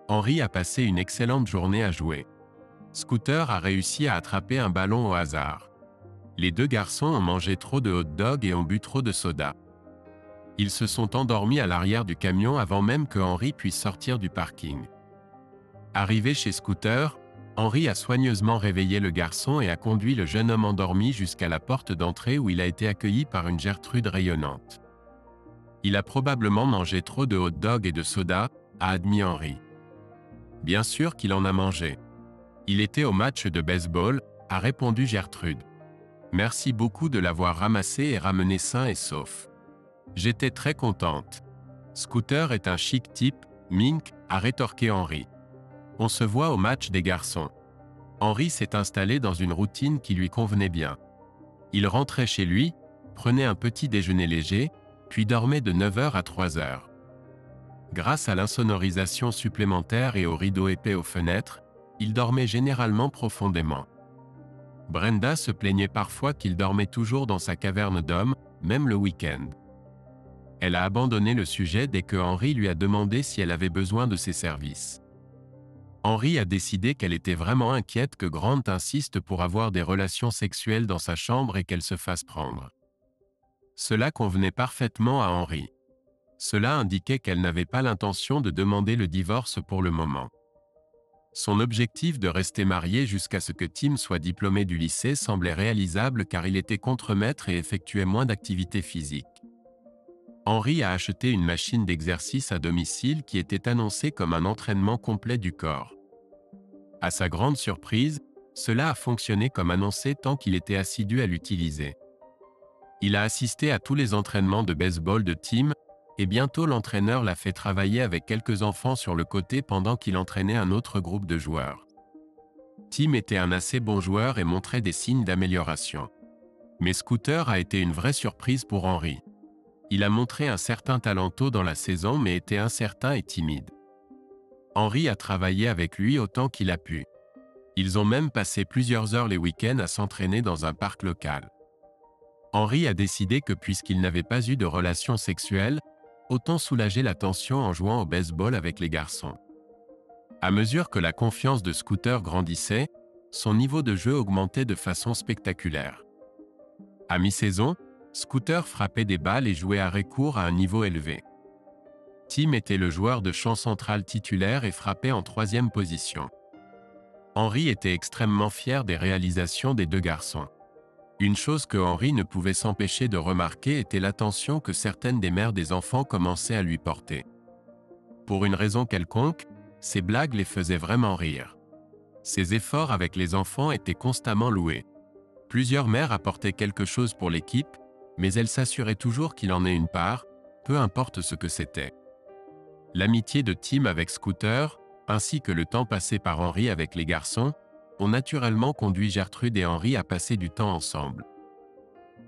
Henri a passé une excellente journée à jouer. Scooter a réussi à attraper un ballon au hasard. Les deux garçons ont mangé trop de hot dog et ont bu trop de soda. Ils se sont endormis à l'arrière du camion avant même que Henri puisse sortir du parking. Arrivé chez Scooter, Henri a soigneusement réveillé le garçon et a conduit le jeune homme endormi jusqu'à la porte d'entrée où il a été accueilli par une Gertrude rayonnante. Il a probablement mangé trop de hot dog et de soda, a admis Henri. Bien sûr qu'il en a mangé. Il était au match de baseball, a répondu Gertrude. Merci beaucoup de l'avoir ramassé et ramené sain et sauf. J'étais très contente. Scooter est un chic type, Mink, a rétorqué Henri. On se voit au match des garçons. Henri s'est installé dans une routine qui lui convenait bien. Il rentrait chez lui, prenait un petit déjeuner léger, puis dormait de 9h à 3h. Grâce à l'insonorisation supplémentaire et aux rideaux épais aux fenêtres, il dormait généralement profondément. Brenda se plaignait parfois qu'il dormait toujours dans sa caverne d'homme, même le week-end. Elle a abandonné le sujet dès que Henri lui a demandé si elle avait besoin de ses services. Henri a décidé qu'elle était vraiment inquiète que Grant insiste pour avoir des relations sexuelles dans sa chambre et qu'elle se fasse prendre. Cela convenait parfaitement à Henri. Cela indiquait qu'elle n'avait pas l'intention de demander le divorce pour le moment. Son objectif de rester mariée jusqu'à ce que Tim soit diplômé du lycée semblait réalisable car il était contremaître et effectuait moins d'activités physiques. Henri a acheté une machine d'exercice à domicile qui était annoncée comme un entraînement complet du corps. À sa grande surprise, cela a fonctionné comme annoncé tant qu'il était assidu à l'utiliser. Il a assisté à tous les entraînements de baseball de Tim, et bientôt l'entraîneur l'a fait travailler avec quelques enfants sur le côté pendant qu'il entraînait un autre groupe de joueurs. Tim était un assez bon joueur et montrait des signes d'amélioration. Mais Scooter a été une vraie surprise pour Henri. Il a montré un certain talent tôt dans la saison mais était incertain et timide. Henri a travaillé avec lui autant qu'il a pu. Ils ont même passé plusieurs heures les week-ends à s'entraîner dans un parc local. Henri a décidé que puisqu'il n'avait pas eu de relations sexuelles, autant soulager la tension en jouant au baseball avec les garçons. À mesure que la confiance de Scooter grandissait, son niveau de jeu augmentait de façon spectaculaire. À mi-saison, Scooter frappait des balles et jouait arrêt court à un niveau élevé. Tim était le joueur de champ central titulaire et frappait en 3e position. Henri était extrêmement fier des réalisations des deux garçons. Une chose que Henri ne pouvait s'empêcher de remarquer était l'attention que certaines des mères des enfants commençaient à lui porter. Pour une raison quelconque, ses blagues les faisaient vraiment rire. Ses efforts avec les enfants étaient constamment loués. Plusieurs mères apportaient quelque chose pour l'équipe, mais elles s'assuraient toujours qu'il en ait une part, peu importe ce que c'était. L'amitié de Tim avec Scooter, ainsi que le temps passé par Henri avec les garçons, ont naturellement conduit Gertrude et Henri à passer du temps ensemble.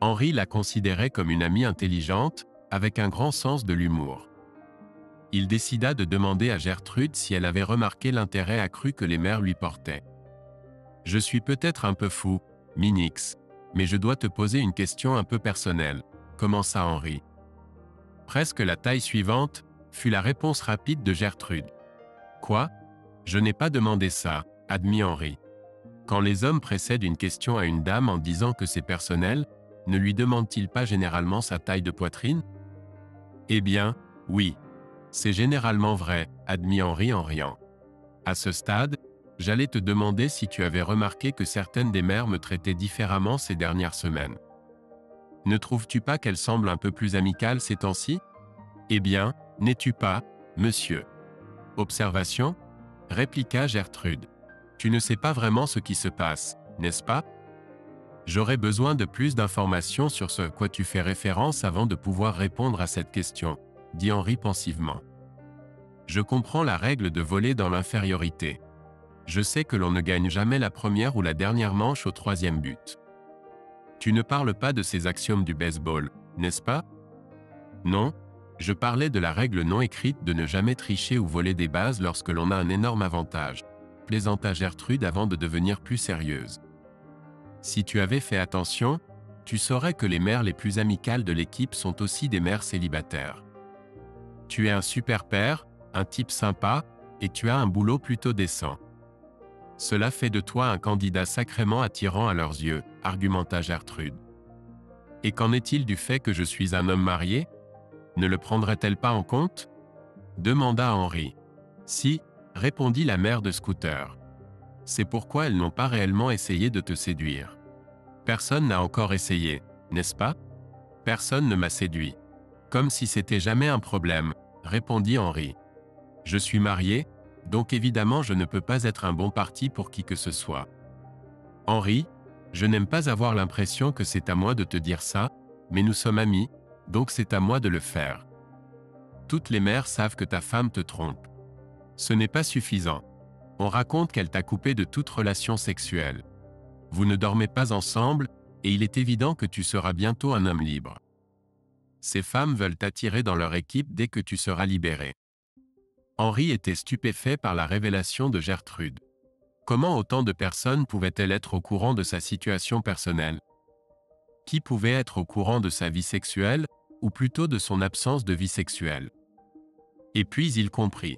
Henri la considérait comme une amie intelligente, avec un grand sens de l'humour. Il décida de demander à Gertrude si elle avait remarqué l'intérêt accru que les mères lui portaient. « Je suis peut-être un peu fou, Minix, mais je dois te poser une question un peu personnelle, » commença Henri. Presque la taille suivante fut la réponse rapide de Gertrude. « Quoi ? Je n'ai pas demandé ça, admit Henri. Quand les hommes précèdent une question à une dame en disant que c'est personnel, ne lui demandent-ils pas généralement sa taille de poitrine? Eh bien, oui. C'est généralement vrai, admit Henri en riant. À ce stade, j'allais te demander si tu avais remarqué que certaines des mères me traitaient différemment ces dernières semaines. Ne trouves-tu pas qu'elles semblent un peu plus amicales ces temps-ci? Eh bien, n'es-tu pas, monsieur? Observation? Répliqua Gertrude. Tu ne sais pas vraiment ce qui se passe, n'est-ce pas? J'aurais besoin de plus d'informations sur ce à quoi tu fais référence avant de pouvoir répondre à cette question, dit Henri pensivement. Je comprends la règle de voler dans l'infériorité. Je sais que l'on ne gagne jamais la première ou la dernière manche au troisième but. Tu ne parles pas de ces axiomes du baseball, n'est-ce pas? Non, je parlais de la règle non écrite de ne jamais tricher ou voler des bases lorsque l'on a un énorme avantage, plaisanta Gertrude avant de devenir plus sérieuse. Si tu avais fait attention, tu saurais que les mères les plus amicales de l'équipe sont aussi des mères célibataires. Tu es un super père, un type sympa, et tu as un boulot plutôt décent. Cela fait de toi un candidat sacrément attirant à leurs yeux, argumenta Gertrude. Et qu'en est-il du fait que je suis un homme marié? Ne le prendrait-elle pas en compte? Demanda Henri. Si, répondit la mère de Scooter. C'est pourquoi elles n'ont pas réellement essayé de te séduire. Personne n'a encore essayé, n'est-ce pas? Personne ne m'a séduit. Comme si c'était jamais un problème, répondit Henri. Je suis marié, donc évidemment je ne peux pas être un bon parti pour qui que ce soit. Henri, je n'aime pas avoir l'impression que c'est à moi de te dire ça, mais nous sommes amis, donc c'est à moi de le faire. Toutes les mères savent que ta femme te trompe. Ce n'est pas suffisant. On raconte qu'elle t'a coupé de toute relation sexuelle. Vous ne dormez pas ensemble, et il est évident que tu seras bientôt un homme libre. Ces femmes veulent t'attirer dans leur équipe dès que tu seras libéré. Henri était stupéfait par la révélation de Gertrude. Comment autant de personnes pouvaient-elles être au courant de sa situation personnelle? Qui pouvait être au courant de sa vie sexuelle, ou plutôt de son absence de vie sexuelle? Et puis il comprit.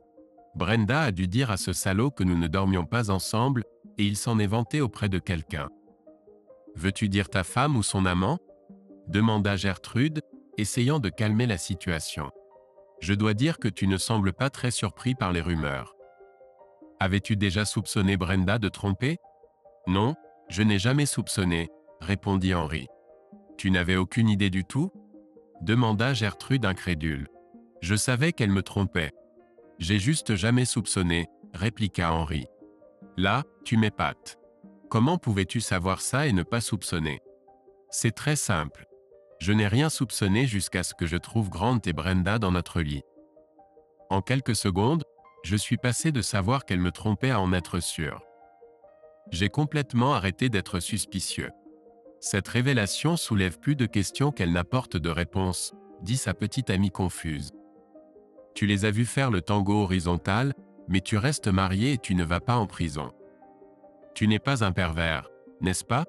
Brenda a dû dire à ce salaud que nous ne dormions pas ensemble, et il s'en est vanté auprès de quelqu'un. Veux-tu dire ta femme ou son amant? Demanda Gertrude, essayant de calmer la situation. Je dois dire que tu ne sembles pas très surpris par les rumeurs. Avais-tu déjà soupçonné Brenda de tromper? Non, je n'ai jamais soupçonné, répondit Henri. Tu n'avais aucune idée du tout? Demanda Gertrude incrédule. Je savais qu'elle me trompait. J'ai juste jamais soupçonné, répliqua Henri. Là, tu m'épates. Comment pouvais-tu savoir ça et ne pas soupçonner? C'est très simple. Je n'ai rien soupçonné jusqu'à ce que je trouve Grant et Brenda dans notre lit. En quelques secondes, je suis passé de savoir qu'elle me trompait à en être sûr. J'ai complètement arrêté d'être suspicieux. Cette révélation soulève plus de questions qu'elle n'apporte de réponses, dit sa petite amie confuse. Tu les as vus faire le tango horizontal, mais tu restes marié et tu ne vas pas en prison. Tu n'es pas un pervers, n'est-ce pas?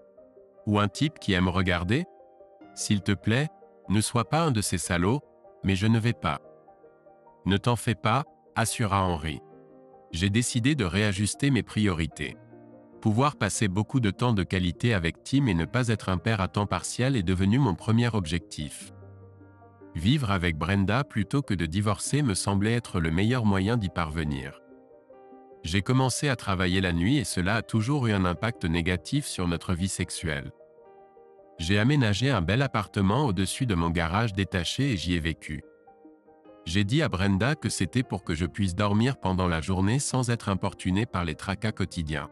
Ou un type qui aime regarder? S'il te plaît, ne sois pas un de ces salauds, mais je ne vais pas. Ne t'en fais pas, assura Henri. J'ai décidé de réajuster mes priorités. Pouvoir passer beaucoup de temps de qualité avec Tim et ne pas être un père à temps partiel est devenu mon premier objectif. Vivre avec Brenda plutôt que de divorcer me semblait être le meilleur moyen d'y parvenir. J'ai commencé à travailler la nuit et cela a toujours eu un impact négatif sur notre vie sexuelle. J'ai aménagé un bel appartement au-dessus de mon garage détaché et j'y ai vécu. J'ai dit à Brenda que c'était pour que je puisse dormir pendant la journée sans être importuné par les tracas quotidiens.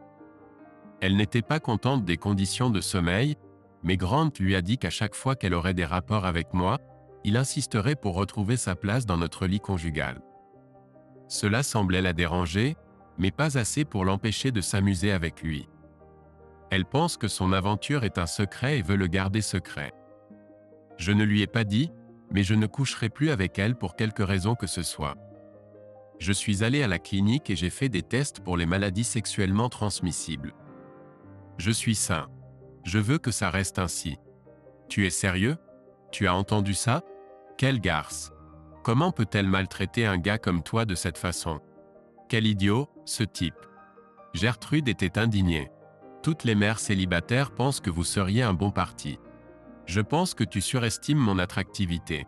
Elle n'était pas contente des conditions de sommeil, mais Grant lui a dit qu'à chaque fois qu'elle aurait des rapports avec moi, il insisterait pour retrouver sa place dans notre lit conjugal. Cela semblait la déranger, mais pas assez pour l'empêcher de s'amuser avec lui. Elle pense que son aventure est un secret et veut le garder secret. Je ne lui ai pas dit, mais je ne coucherai plus avec elle pour quelque raison que ce soit. Je suis allé à la clinique et j'ai fait des tests pour les maladies sexuellement transmissibles. Je suis sain. Je veux que ça reste ainsi. Tu es sérieux? Tu as entendu ça? Quelle garce! Comment peut-elle maltraiter un gars comme toi de cette façon? Quel idiot, ce type! Gertrude était indignée. Toutes les mères célibataires pensent que vous seriez un bon parti. Je pense que tu surestimes mon attractivité.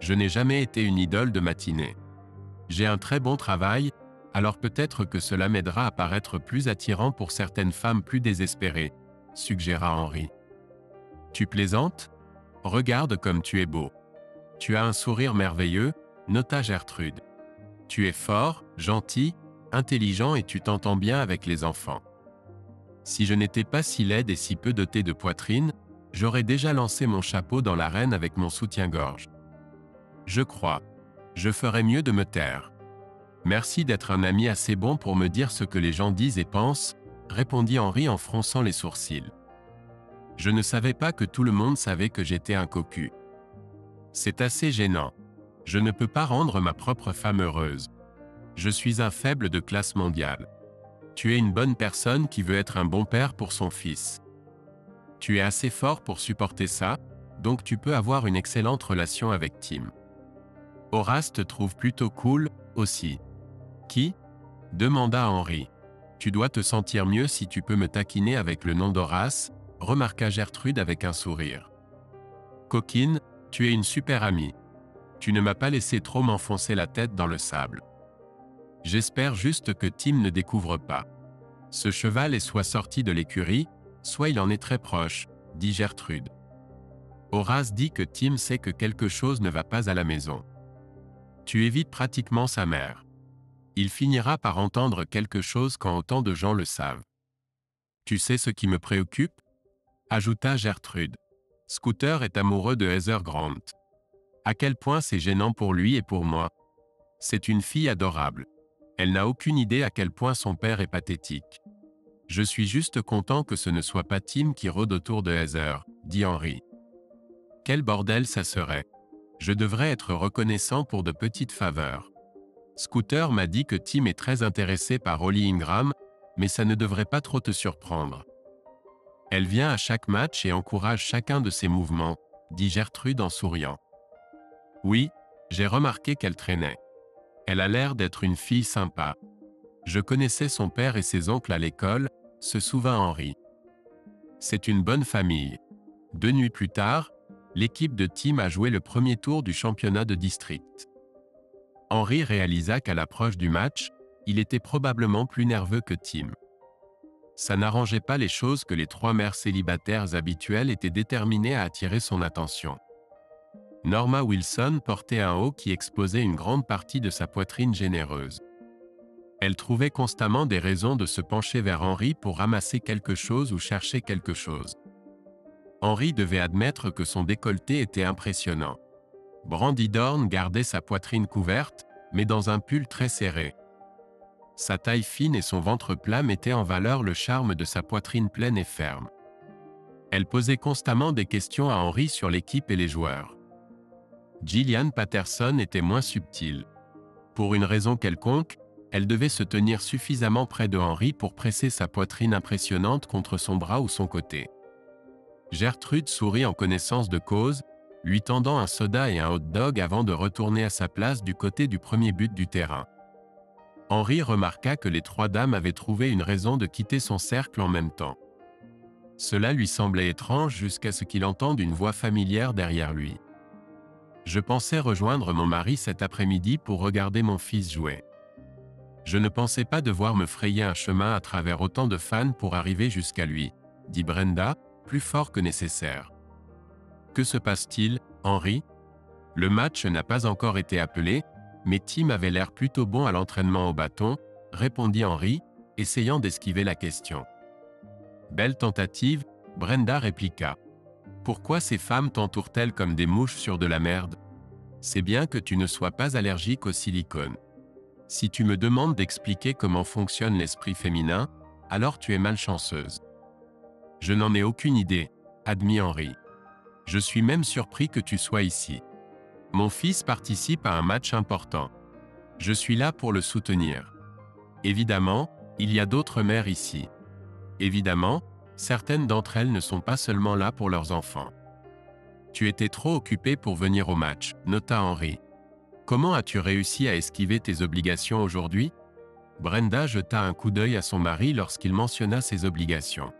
Je n'ai jamais été une idole de matinée. J'ai un très bon travail, alors peut-être que cela m'aidera à paraître plus attirant pour certaines femmes plus désespérées, suggéra Henri. Tu plaisantes? Regarde comme tu es beau. Tu as un sourire merveilleux, nota Gertrude. Tu es fort, gentil, intelligent et tu t'entends bien avec les enfants. Si je n'étais pas si laide et si peu dotée de poitrine, j'aurais déjà lancé mon chapeau dans l'arène avec mon soutien-gorge. Je crois. Je ferais mieux de me taire. Merci d'être un ami assez bon pour me dire ce que les gens disent et pensent, répondit Henri en fronçant les sourcils. Je ne savais pas que tout le monde savait que j'étais un cocu. C'est assez gênant. Je ne peux pas rendre ma propre femme heureuse. Je suis un faible de classe mondiale. Tu es une bonne personne qui veut être un bon père pour son fils. Tu es assez fort pour supporter ça, donc tu peux avoir une excellente relation avec Tim. Horace te trouve plutôt cool, aussi. Qui? Demanda Henri. Tu dois te sentir mieux si tu peux me taquiner avec le nom d'Horace, remarqua Gertrude avec un sourire. Coquine, tu es une super amie. Tu ne m'as pas laissé trop m'enfoncer la tête dans le sable. J'espère juste que Tim ne découvre pas. Ce cheval est soit sorti de l'écurie, soit il en est très proche, dit Gertrude. Horace dit que Tim sait que quelque chose ne va pas à la maison. Tu évites pratiquement sa mère. Il finira par entendre quelque chose quand autant de gens le savent. Tu sais ce qui me préoccupe? Ajouta Gertrude. Scooter est amoureux de Heather Grant. À quel point c'est gênant pour lui et pour moi. C'est une fille adorable. Elle n'a aucune idée à quel point son père est pathétique. Je suis juste content que ce ne soit pas Tim qui rôde autour de Heather, dit Henri. Quel bordel ça serait. Je devrais être reconnaissant pour de petites faveurs. Scooter m'a dit que Tim est très intéressé par Holly Ingram, mais ça ne devrait pas trop te surprendre. Elle vient à chaque match et encourage chacun de ses mouvements, dit Gertrude en souriant. Oui, j'ai remarqué qu'elle traînait. Elle a l'air d'être une fille sympa. Je connaissais son père et ses oncles à l'école, se souvint Henri. C'est une bonne famille. 2 nuits plus tard, l'équipe de Tim a joué le premier tour du championnat de district. Henri réalisa qu'à l'approche du match, il était probablement plus nerveux que Tim. Ça n'arrangeait pas les choses que les 3 mères célibataires habituelles étaient déterminées à attirer son attention. Norma Wilson portait un haut qui exposait une grande partie de sa poitrine généreuse. Elle trouvait constamment des raisons de se pencher vers Henri pour ramasser quelque chose ou chercher quelque chose. Henri devait admettre que son décolleté était impressionnant. Brandy Dorn gardait sa poitrine couverte, mais dans un pull très serré. Sa taille fine et son ventre plat mettaient en valeur le charme de sa poitrine pleine et ferme. Elle posait constamment des questions à Henri sur l'équipe et les joueurs. Gillian Patterson était moins subtile. Pour une raison quelconque, elle devait se tenir suffisamment près de Henri pour presser sa poitrine impressionnante contre son bras ou son côté. Gertrude sourit en connaissance de cause, lui tendant un soda et un hot-dog avant de retourner à sa place du côté du premier but du terrain. Henri remarqua que les 3 dames avaient trouvé une raison de quitter son cercle en même temps. Cela lui semblait étrange jusqu'à ce qu'il entende une voix familière derrière lui. Je pensais rejoindre mon mari cet après-midi pour regarder mon fils jouer. Je ne pensais pas devoir me frayer un chemin à travers autant de fans pour arriver jusqu'à lui, dit Brenda, plus fort que nécessaire. Que se passe-t-il, Henri? Le match n'a pas encore été appelé, mais Tim avait l'air plutôt bon à l'entraînement au bâton, répondit Henri, essayant d'esquiver la question. Belle tentative, Brenda répliqua. Pourquoi ces femmes t'entourent-elles comme des mouches sur de la merde? C'est bien que tu ne sois pas allergique au silicone. Si tu me demandes d'expliquer comment fonctionne l'esprit féminin, alors tu es malchanceuse. Je n'en ai aucune idée, admit Henri. Je suis même surpris que tu sois ici. Mon fils participe à un match important. Je suis là pour le soutenir. Évidemment, il y a d'autres mères ici. Évidemment, certaines d'entre elles ne sont pas seulement là pour leurs enfants. Tu étais trop occupé pour venir au match, nota Henri. Comment as-tu réussi à esquiver tes obligations aujourd'hui? Brenda jeta un coup d'œil à son mari lorsqu'il mentionna ses obligations.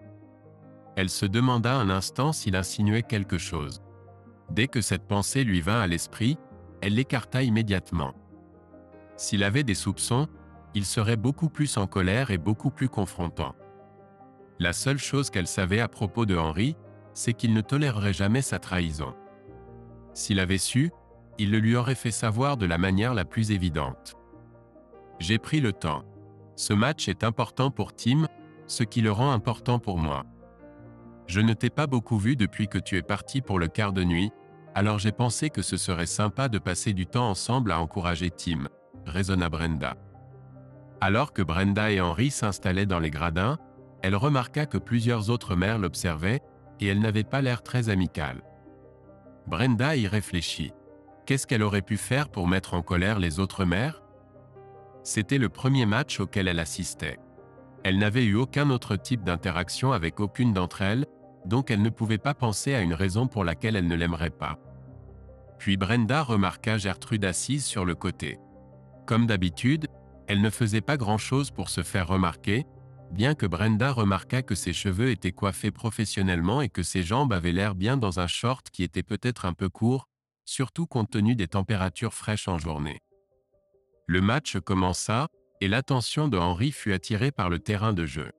Elle se demanda un instant s'il insinuait quelque chose. Dès que cette pensée lui vint à l'esprit, elle l'écarta immédiatement. S'il avait des soupçons, il serait beaucoup plus en colère et beaucoup plus confrontant. La seule chose qu'elle savait à propos de Henry, c'est qu'il ne tolérerait jamais sa trahison. S'il avait su, il le lui aurait fait savoir de la manière la plus évidente. J'ai pris le temps. Ce match est important pour Tim, ce qui le rend important pour moi. Je ne t'ai pas beaucoup vu depuis que tu es parti pour le quart de nuit, alors j'ai pensé que ce serait sympa de passer du temps ensemble à encourager Tim, raisonna Brenda. Alors que Brenda et Henry s'installaient dans les gradins, elle remarqua que plusieurs autres mères l'observaient, et elle n'avait pas l'air très amicale. Brenda y réfléchit. Qu'est-ce qu'elle aurait pu faire pour mettre en colère les autres mères? C'était le premier match auquel elle assistait. Elle n'avait eu aucun autre type d'interaction avec aucune d'entre elles, donc elle ne pouvait pas penser à une raison pour laquelle elle ne l'aimerait pas. Puis Brenda remarqua Gertrude assise sur le côté. Comme d'habitude, elle ne faisait pas grand-chose pour se faire remarquer, bien que Brenda remarqua que ses cheveux étaient coiffés professionnellement et que ses jambes avaient l'air bien dans un short qui était peut-être un peu court, surtout compte tenu des températures fraîches en journée. Le match commença, et l'attention de Henry fut attirée par le terrain de jeu.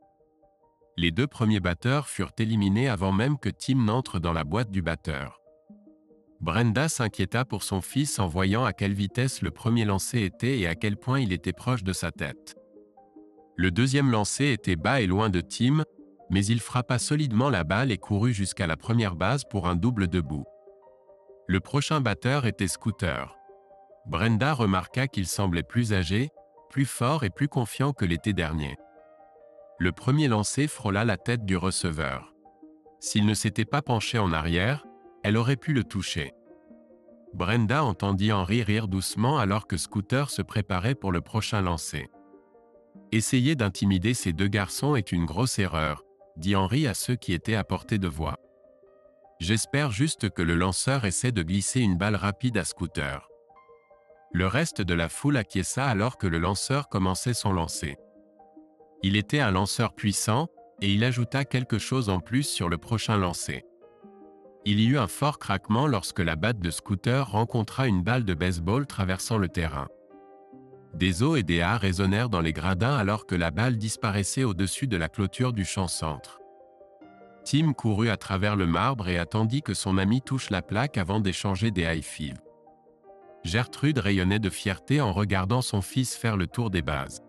Les deux premiers batteurs furent éliminés avant même que Tim n'entre dans la boîte du batteur. Brenda s'inquiéta pour son fils en voyant à quelle vitesse le premier lancer était et à quel point il était proche de sa tête. Le deuxième lancer était bas et loin de Tim, mais il frappa solidement la balle et courut jusqu'à la première base pour un double debout. Le prochain batteur était Scooter. Brenda remarqua qu'il semblait plus âgé, plus fort et plus confiant que l'été dernier. Le premier lancer frôla la tête du receveur. S'il ne s'était pas penché en arrière, elle aurait pu le toucher. Brenda entendit Henry rire doucement alors que Scooter se préparait pour le prochain lancer. « Essayer d'intimider ces deux garçons est une grosse erreur », dit Henry à ceux qui étaient à portée de voix. « J'espère juste que le lanceur essaie de glisser une balle rapide à Scooter. » Le reste de la foule acquiesça alors que le lanceur commençait son lancer. Il était un lanceur puissant, et il ajouta quelque chose en plus sur le prochain lancer. Il y eut un fort craquement lorsque la batte de Scooter rencontra une balle de baseball traversant le terrain. Des os et des A résonnèrent dans les gradins alors que la balle disparaissait au-dessus de la clôture du champ-centre. Tim courut à travers le marbre et attendit que son ami touche la plaque avant d'échanger des high-fives. Gertrude rayonnait de fierté en regardant son fils faire le tour des bases.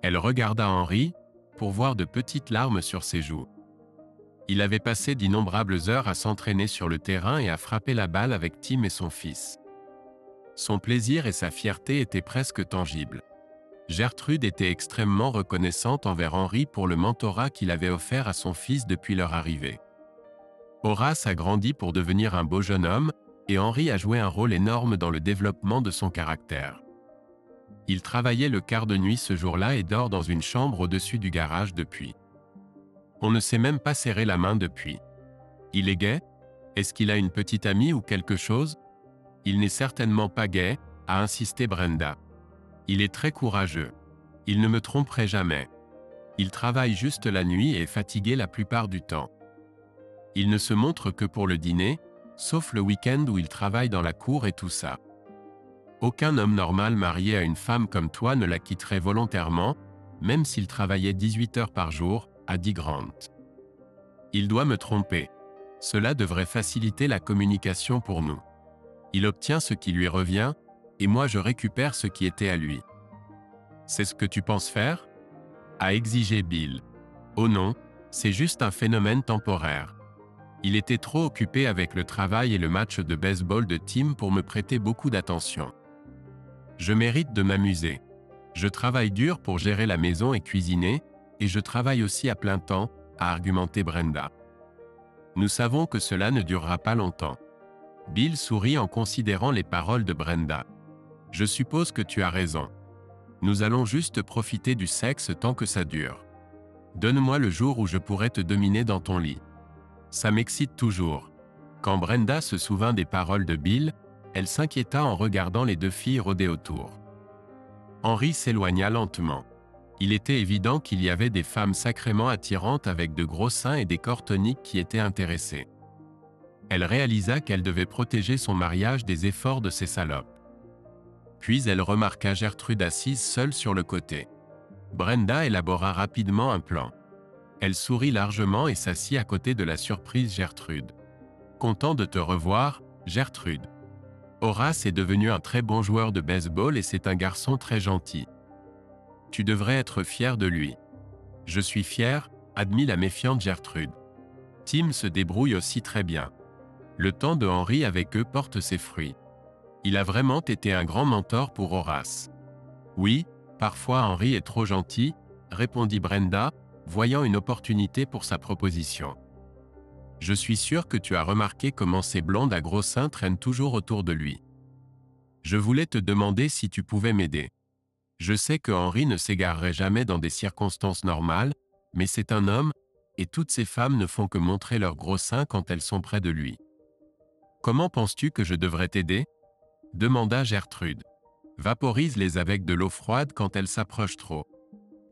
Elle regarda Henry, pour voir de petites larmes sur ses joues. Il avait passé d'innombrables heures à s'entraîner sur le terrain et à frapper la balle avec Tim et son fils. Son plaisir et sa fierté étaient presque tangibles. Gertrude était extrêmement reconnaissante envers Henry pour le mentorat qu'il avait offert à son fils depuis leur arrivée. Horace a grandi pour devenir un beau jeune homme, et Henry a joué un rôle énorme dans le développement de son caractère. Il travaillait le quart de nuit ce jour-là et dort dans une chambre au-dessus du garage depuis. On ne s'est même pas serré la main depuis. Il est gai? Est-ce qu'il a une petite amie ou quelque chose? Il n'est certainement pas gai, a insisté Brenda. Il est très courageux. Il ne me tromperait jamais. Il travaille juste la nuit et est fatigué la plupart du temps. Il ne se montre que pour le dîner, sauf le week-end où il travaille dans la cour et tout ça. Aucun homme normal marié à une femme comme toi ne la quitterait volontairement, même s'il travaillait 18 heures par jour, a dit Grant. Il doit me tromper. Cela devrait faciliter la communication pour nous. Il obtient ce qui lui revient, et moi je récupère ce qui était à lui. C'est ce que tu penses faire? A exigé Bill. Oh non, c'est juste un phénomène temporaire. Il était trop occupé avec le travail et le match de baseball de Tim pour me prêter beaucoup d'attention. Je mérite de m'amuser. Je travaille dur pour gérer la maison et cuisiner, et je travaille aussi à plein temps, a argumenté Brenda. Nous savons que cela ne durera pas longtemps. Bill sourit en considérant les paroles de Brenda. Je suppose que tu as raison. Nous allons juste profiter du sexe tant que ça dure. Donne-moi le jour où je pourrai te dominer dans ton lit. Ça m'excite toujours. Quand Brenda se souvint des paroles de Bill, elle s'inquiéta en regardant les deux filles rôder autour. Henri s'éloigna lentement. Il était évident qu'il y avait des femmes sacrément attirantes avec de gros seins et des corps toniques qui étaient intéressées. Elle réalisa qu'elle devait protéger son mariage des efforts de ces salopes. Puis elle remarqua Gertrude assise seule sur le côté. Brenda élabora rapidement un plan. Elle sourit largement et s'assit à côté de la surprise Gertrude. « Content de te revoir, Gertrude. Horace est devenu un très bon joueur de baseball et c'est un garçon très gentil. Tu devrais être fier de lui. » « Je suis fier, » admit la méfiante Gertrude. « Tim se débrouille aussi très bien. Le temps de Henri avec eux porte ses fruits. Il a vraiment été un grand mentor pour Horace. »« Oui, parfois Henri est trop gentil, » répondit Brenda, voyant une opportunité pour sa proposition. « Je suis sûr que tu as remarqué comment ces blondes à gros seins traînent toujours autour de lui. Je voulais te demander si tu pouvais m'aider. Je sais que Henri ne s'égarerait jamais dans des circonstances normales, mais c'est un homme, et toutes ces femmes ne font que montrer leurs gros seins quand elles sont près de lui. Comment penses-tu que je devrais t'aider ? » demanda Gertrude. « Vaporise-les avec de l'eau froide quand elles s'approchent trop.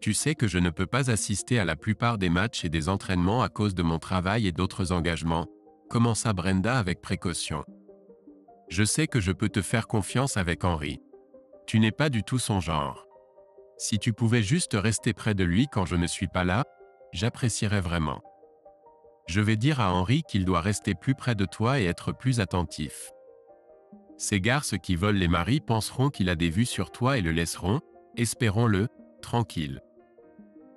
Tu sais que je ne peux pas assister à la plupart des matchs et des entraînements à cause de mon travail et d'autres engagements, » commença Brenda avec précaution. « Je sais que je peux te faire confiance avec Henri. Tu n'es pas du tout son genre. Si tu pouvais juste rester près de lui quand je ne suis pas là, j'apprécierais vraiment. Je vais dire à Henri qu'il doit rester plus près de toi et être plus attentif. Ces garces qui volent les maris penseront qu'il a des vues sur toi et le laisseront, espérons-le, tranquille.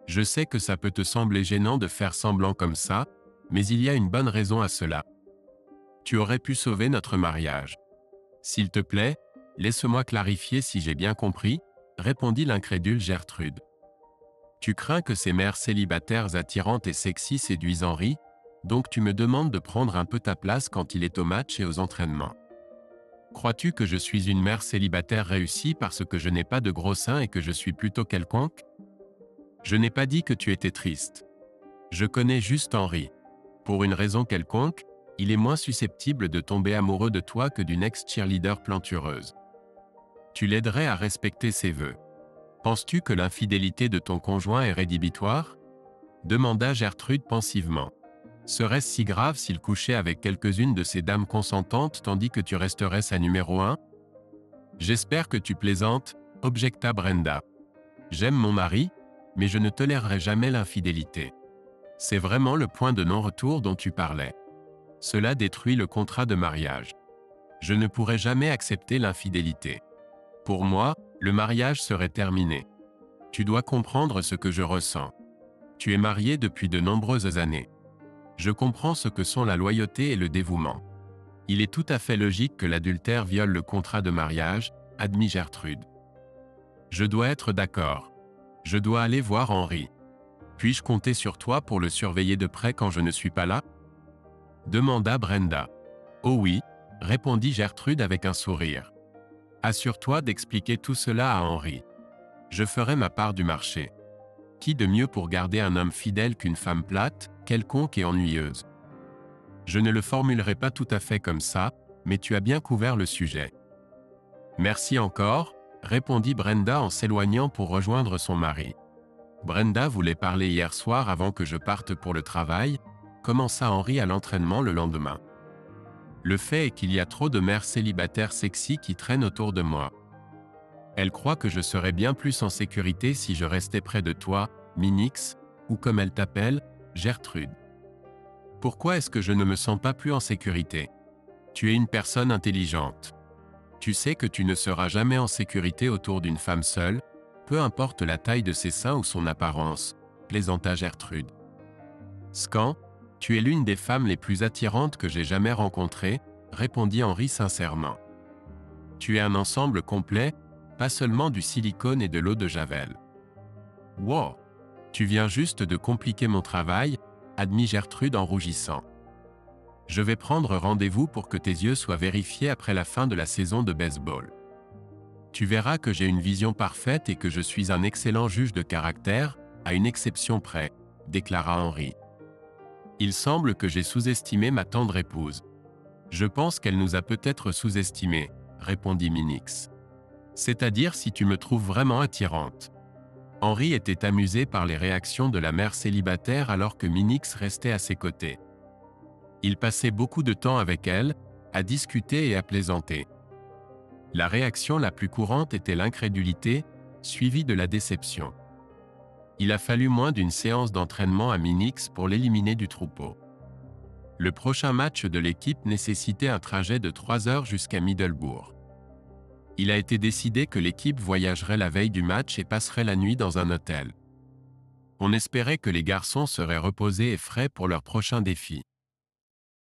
Je sais que ça peut te sembler gênant de faire semblant comme ça, mais il y a une bonne raison à cela. Tu aurais pu sauver notre mariage. S'il te plaît, laisse-moi clarifier si j'ai bien compris, répondit l'incrédule Gertrude. Tu crains que ces mères célibataires attirantes et sexy séduisent Henri, donc tu me demandes de prendre un peu ta place quand il est au match et aux entraînements. Crois-tu que je suis une mère célibataire réussie parce que je n'ai pas de gros seins et que je suis plutôt quelconque? Je n'ai pas dit que tu étais triste. Je connais juste Henri. Pour une raison quelconque, il est moins susceptible de tomber amoureux de toi que d'une ex-cheerleader plantureuse. Tu l'aiderais à respecter ses vœux. Penses-tu que l'infidélité de ton conjoint est rédhibitoire? Demanda Gertrude pensivement. Serait-ce si grave s'il couchait avec quelques-unes de ces dames consentantes tandis que tu resterais sa numéro 1? J'espère que tu plaisantes, objecta Brenda. J'aime mon mari, mais je ne tolérerai jamais l'infidélité. C'est vraiment le point de non-retour dont tu parlais. Cela détruit le contrat de mariage. Je ne pourrai jamais accepter l'infidélité. Pour moi, le mariage serait terminé. Tu dois comprendre ce que je ressens. Tu es marié depuis de nombreuses années. Je comprends ce que sont la loyauté et le dévouement. Il est tout à fait logique que l'adultère viole le contrat de mariage, admit Gertrude. Je dois être d'accord. Je dois aller voir Henri. Puis-je compter sur toi pour le surveiller de près quand je ne suis pas là? Demanda Brenda. Oh oui, répondit Gertrude avec un sourire. Assure-toi d'expliquer tout cela à Henri. Je ferai ma part du marché. Qui de mieux pour garder un homme fidèle qu'une femme plate, quelconque et ennuyeuse? Je ne le formulerai pas tout à fait comme ça, mais tu as bien couvert le sujet. Merci encore, répondit Brenda en s'éloignant pour rejoindre son mari. Brenda voulait parler hier soir avant que je parte pour le travail, commença Henri à l'entraînement le lendemain. Le fait est qu'il y a trop de mères célibataires sexy qui traînent autour de moi. Elle croit que je serais bien plus en sécurité si je restais près de toi, Minix, ou comme elle t'appelle, Gertrude. Pourquoi est-ce que je ne me sens pas plus en sécurité? Tu es une personne intelligente. Tu sais que tu ne seras jamais en sécurité autour d'une femme seule, peu importe la taille de ses seins ou son apparence, plaisanta Gertrude. Scan, tu es l'une des femmes les plus attirantes que j'ai jamais rencontrées, répondit Henri sincèrement. Tu es un ensemble complet, pas seulement du silicone et de l'eau de Javel. Wow! Tu viens juste de compliquer mon travail, admit Gertrude en rougissant. Je vais prendre rendez-vous pour que tes yeux soient vérifiés après la fin de la saison de baseball. Tu verras que j'ai une vision parfaite et que je suis un excellent juge de caractère, à une exception près, déclara Henri. Il semble que j'ai sous-estimé ma tendre épouse. Je pense qu'elle nous a peut-être sous-estimés, répondit Minix. C'est-à-dire si tu me trouves vraiment attirante. Henri était amusé par les réactions de la mère célibataire alors que Minix restait à ses côtés. Il passait beaucoup de temps avec elle, à discuter et à plaisanter. La réaction la plus courante était l'incrédulité, suivie de la déception. Il a fallu moins d'une séance d'entraînement à Minix pour l'éliminer du troupeau. Le prochain match de l'équipe nécessitait un trajet de 3 heures jusqu'à Middelbourg. Il a été décidé que l'équipe voyagerait la veille du match et passerait la nuit dans un hôtel. On espérait que les garçons seraient reposés et frais pour leur prochain défi.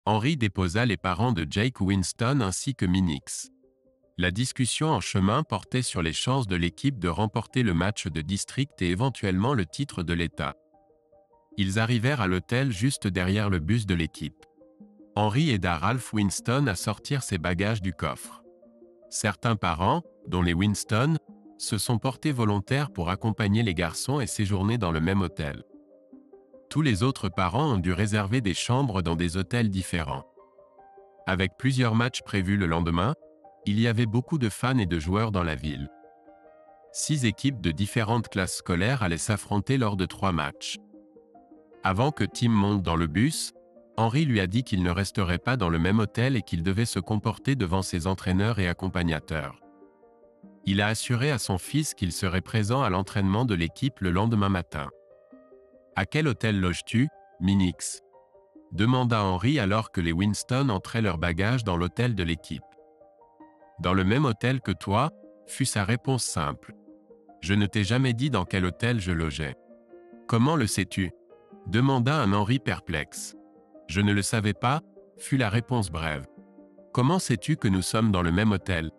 Henri déposa les parents de Jake Winston ainsi que Minix. La discussion en chemin portait sur les chances de l'équipe de remporter le match de district et éventuellement le titre de l'État. Ils arrivèrent à l'hôtel juste derrière le bus de l'équipe. Henri aida Ralph Winston à sortir ses bagages du coffre. Certains parents, dont les Winston, se sont portés volontaires pour accompagner les garçons et séjourner dans le même hôtel. Tous les autres parents ont dû réserver des chambres dans des hôtels différents. Avec plusieurs matchs prévus le lendemain, il y avait beaucoup de fans et de joueurs dans la ville. 6 équipes de différentes classes scolaires allaient s'affronter lors de 3 matchs. Avant que Tim monte dans le bus, Henri lui a dit qu'il ne resterait pas dans le même hôtel et qu'il devait se comporter devant ses entraîneurs et accompagnateurs. Il a assuré à son fils qu'il serait présent à l'entraînement de l'équipe le lendemain matin. « À quel hôtel loges-tu, Minix ?» demanda Henri alors que les Winston entraient leurs bagages dans l'hôtel de l'équipe. « Dans le même hôtel que toi ?» fut sa réponse simple. « Je ne t'ai jamais dit dans quel hôtel je logeais. »« Comment le sais-tu ?» demanda un Henri perplexe. « Je ne le savais pas » fut la réponse brève. « Comment sais-tu que nous sommes dans le même hôtel ?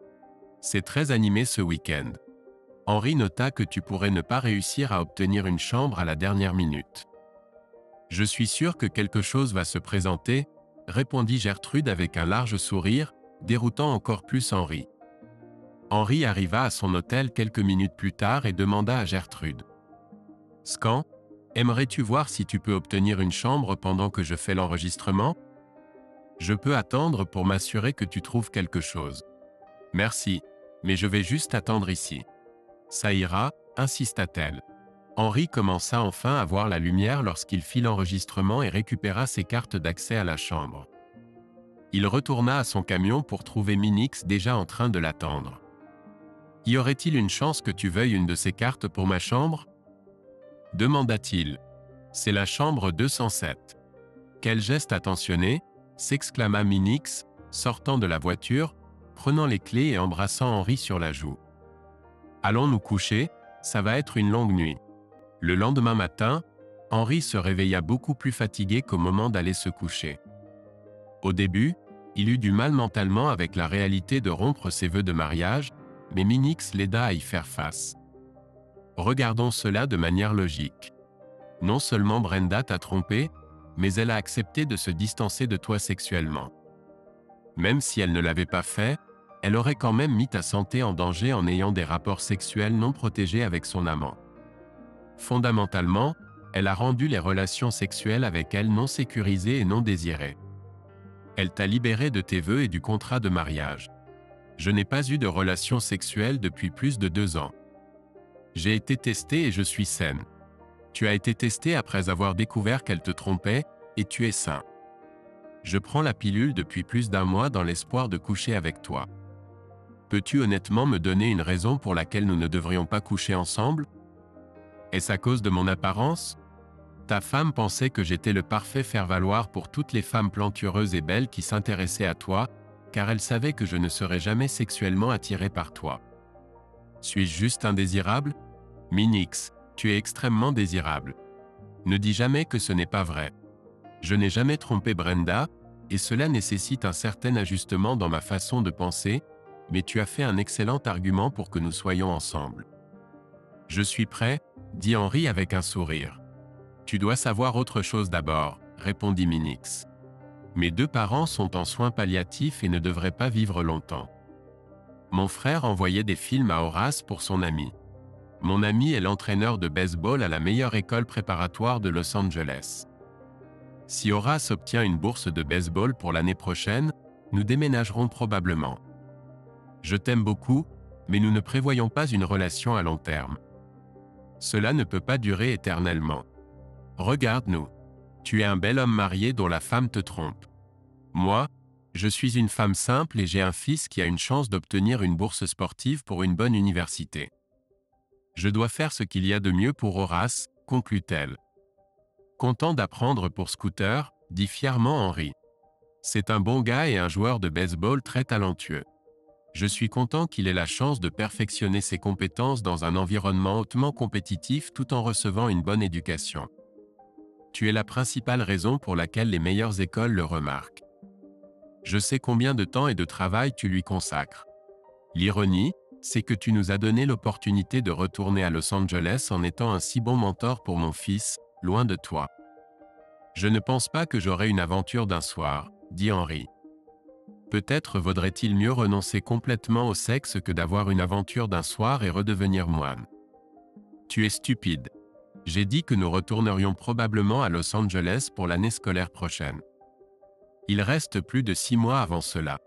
C'est très animé ce week-end. » Henri nota que tu pourrais ne pas réussir à obtenir une chambre à la dernière minute. « Je suis sûr que quelque chose va se présenter, » répondit Gertrude avec un large sourire, déroutant encore plus Henri. Henri arriva à son hôtel quelques minutes plus tard et demanda à Gertrude. « Scan, aimerais-tu voir si tu peux obtenir une chambre pendant que je fais l'enregistrement ? Je peux attendre pour m'assurer que tu trouves quelque chose. Merci, mais je vais juste attendre ici. Ça ira, insista-t-elle. Henri commença enfin à voir la lumière lorsqu'il fit l'enregistrement et récupéra ses cartes d'accès à la chambre. Il retourna à son camion pour trouver Minix déjà en train de l'attendre. « Y aurait-il une chance que tu veuilles une de ces cartes pour ma chambre ?» demanda-t-il. « C'est la chambre 207. »« Quel geste attentionné !» s'exclama Minix, sortant de la voiture, prenant les clés et embrassant Henri sur la joue. « Allons nous coucher, ça va être une longue nuit. » Le lendemain matin, Henri se réveilla beaucoup plus fatigué qu'au moment d'aller se coucher. Au début, il eut du mal mentalement avec la réalité de rompre ses vœux de mariage, mais Minix l'aida à y faire face. Regardons cela de manière logique. Non seulement Brenda t'a trompé, mais elle a accepté de se distancer de toi sexuellement. Même si elle ne l'avait pas fait, elle aurait quand même mis ta santé en danger en ayant des rapports sexuels non protégés avec son amant. Fondamentalement, elle a rendu les relations sexuelles avec elle non sécurisées et non désirées. Elle t'a libéré de tes vœux et du contrat de mariage. Je n'ai pas eu de relations sexuelles depuis plus de 2 ans. J'ai été testée et je suis saine. Tu as été testée après avoir découvert qu'elle te trompait, et tu es sain. Je prends la pilule depuis plus d'1 mois dans l'espoir de coucher avec toi. Peux-tu honnêtement me donner une raison pour laquelle nous ne devrions pas coucher ensemble ? Est-ce à cause de mon apparence ? Ta femme pensait que j'étais le parfait faire-valoir pour toutes les femmes plantureuses et belles qui s'intéressaient à toi, car elle savait que je ne serais jamais sexuellement attiré par toi. Suis-je juste indésirable ? Minix, tu es extrêmement désirable. Ne dis jamais que ce n'est pas vrai. Je n'ai jamais trompé Brenda, et cela nécessite un certain ajustement dans ma façon de penser, mais tu as fait un excellent argument pour que nous soyons ensemble. Je suis prêt, dit Henri avec un sourire. Tu dois savoir autre chose d'abord, répondit Minix. Mes 2 parents sont en soins palliatifs et ne devraient pas vivre longtemps. Mon frère envoyait des films à Horace pour son ami. Mon ami est l'entraîneur de baseball à la meilleure école préparatoire de Los Angeles. Si Horace obtient une bourse de baseball pour l'année prochaine, nous déménagerons probablement. Je t'aime beaucoup, Mais nous ne prévoyons pas une relation à long terme. Cela ne peut pas durer éternellement. Regarde-nous. Tu es un bel homme marié dont la femme te trompe. Moi, je suis une femme simple et j'ai un fils qui a une chance d'obtenir une bourse sportive pour une bonne université. Je dois faire ce qu'il y a de mieux pour Horace, conclut-elle. Content d'apprendre pour Scooter, dit fièrement Henry. C'est un bon gars et un joueur de baseball très talentueux. Je suis content qu'il ait la chance de perfectionner ses compétences dans un environnement hautement compétitif tout en recevant une bonne éducation. Tu es la principale raison pour laquelle les meilleures écoles le remarquent. Je sais combien de temps et de travail tu lui consacres. L'ironie, c'est que tu nous as donné l'opportunité de retourner à Los Angeles en étant un si bon mentor pour mon fils, loin de toi. Je ne pense pas que j'aurai une aventure d'un soir, dit Henry. Peut-être vaudrait-il mieux renoncer complètement au sexe que d'avoir une aventure d'un soir et redevenir moine. Tu es stupide. J'ai dit que nous retournerions probablement à Los Angeles pour l'année scolaire prochaine. Il reste plus de 6 mois avant cela.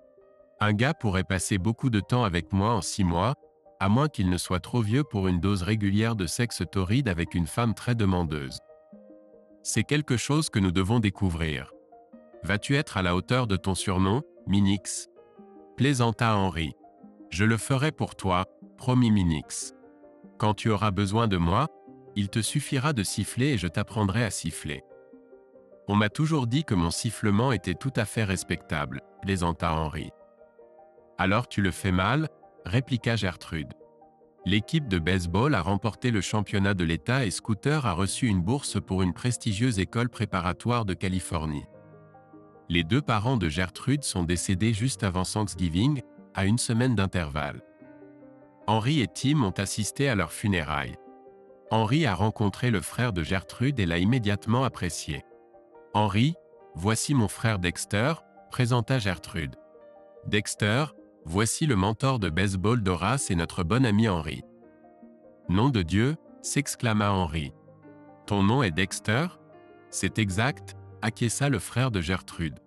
Un gars pourrait passer beaucoup de temps avec moi en 6 mois, à moins qu'il ne soit trop vieux pour une dose régulière de sexe torride avec une femme très demandeuse. C'est quelque chose que nous devons découvrir. Vas-tu être à la hauteur de ton surnom, Minix ? Plaisanta Henry. Je le ferai pour toi, promis Minix. Quand tu auras besoin de moi, il te suffira de siffler et je t'apprendrai à siffler. On m'a toujours dit que mon sifflement était tout à fait respectable, plaisanta Henry. Alors tu le fais mal, répliqua Gertrude. L'équipe de baseball a remporté le championnat de l'État et Scooter a reçu une bourse pour une prestigieuse école préparatoire de Californie. Les 2 parents de Gertrude sont décédés juste avant Thanksgiving, à 1 semaine d'intervalle. Henry et Tim ont assisté à leurs funérailles. Henry a rencontré le frère de Gertrude et l'a immédiatement apprécié. Henry, voici mon frère Dexter, présenta Gertrude. Dexter, voici le mentor de baseball d'Horace et notre bon ami Henry. Nom de Dieu, s'exclama Henry. Ton nom est Dexter ? C'est exact, acquiesça le frère de Gertrude.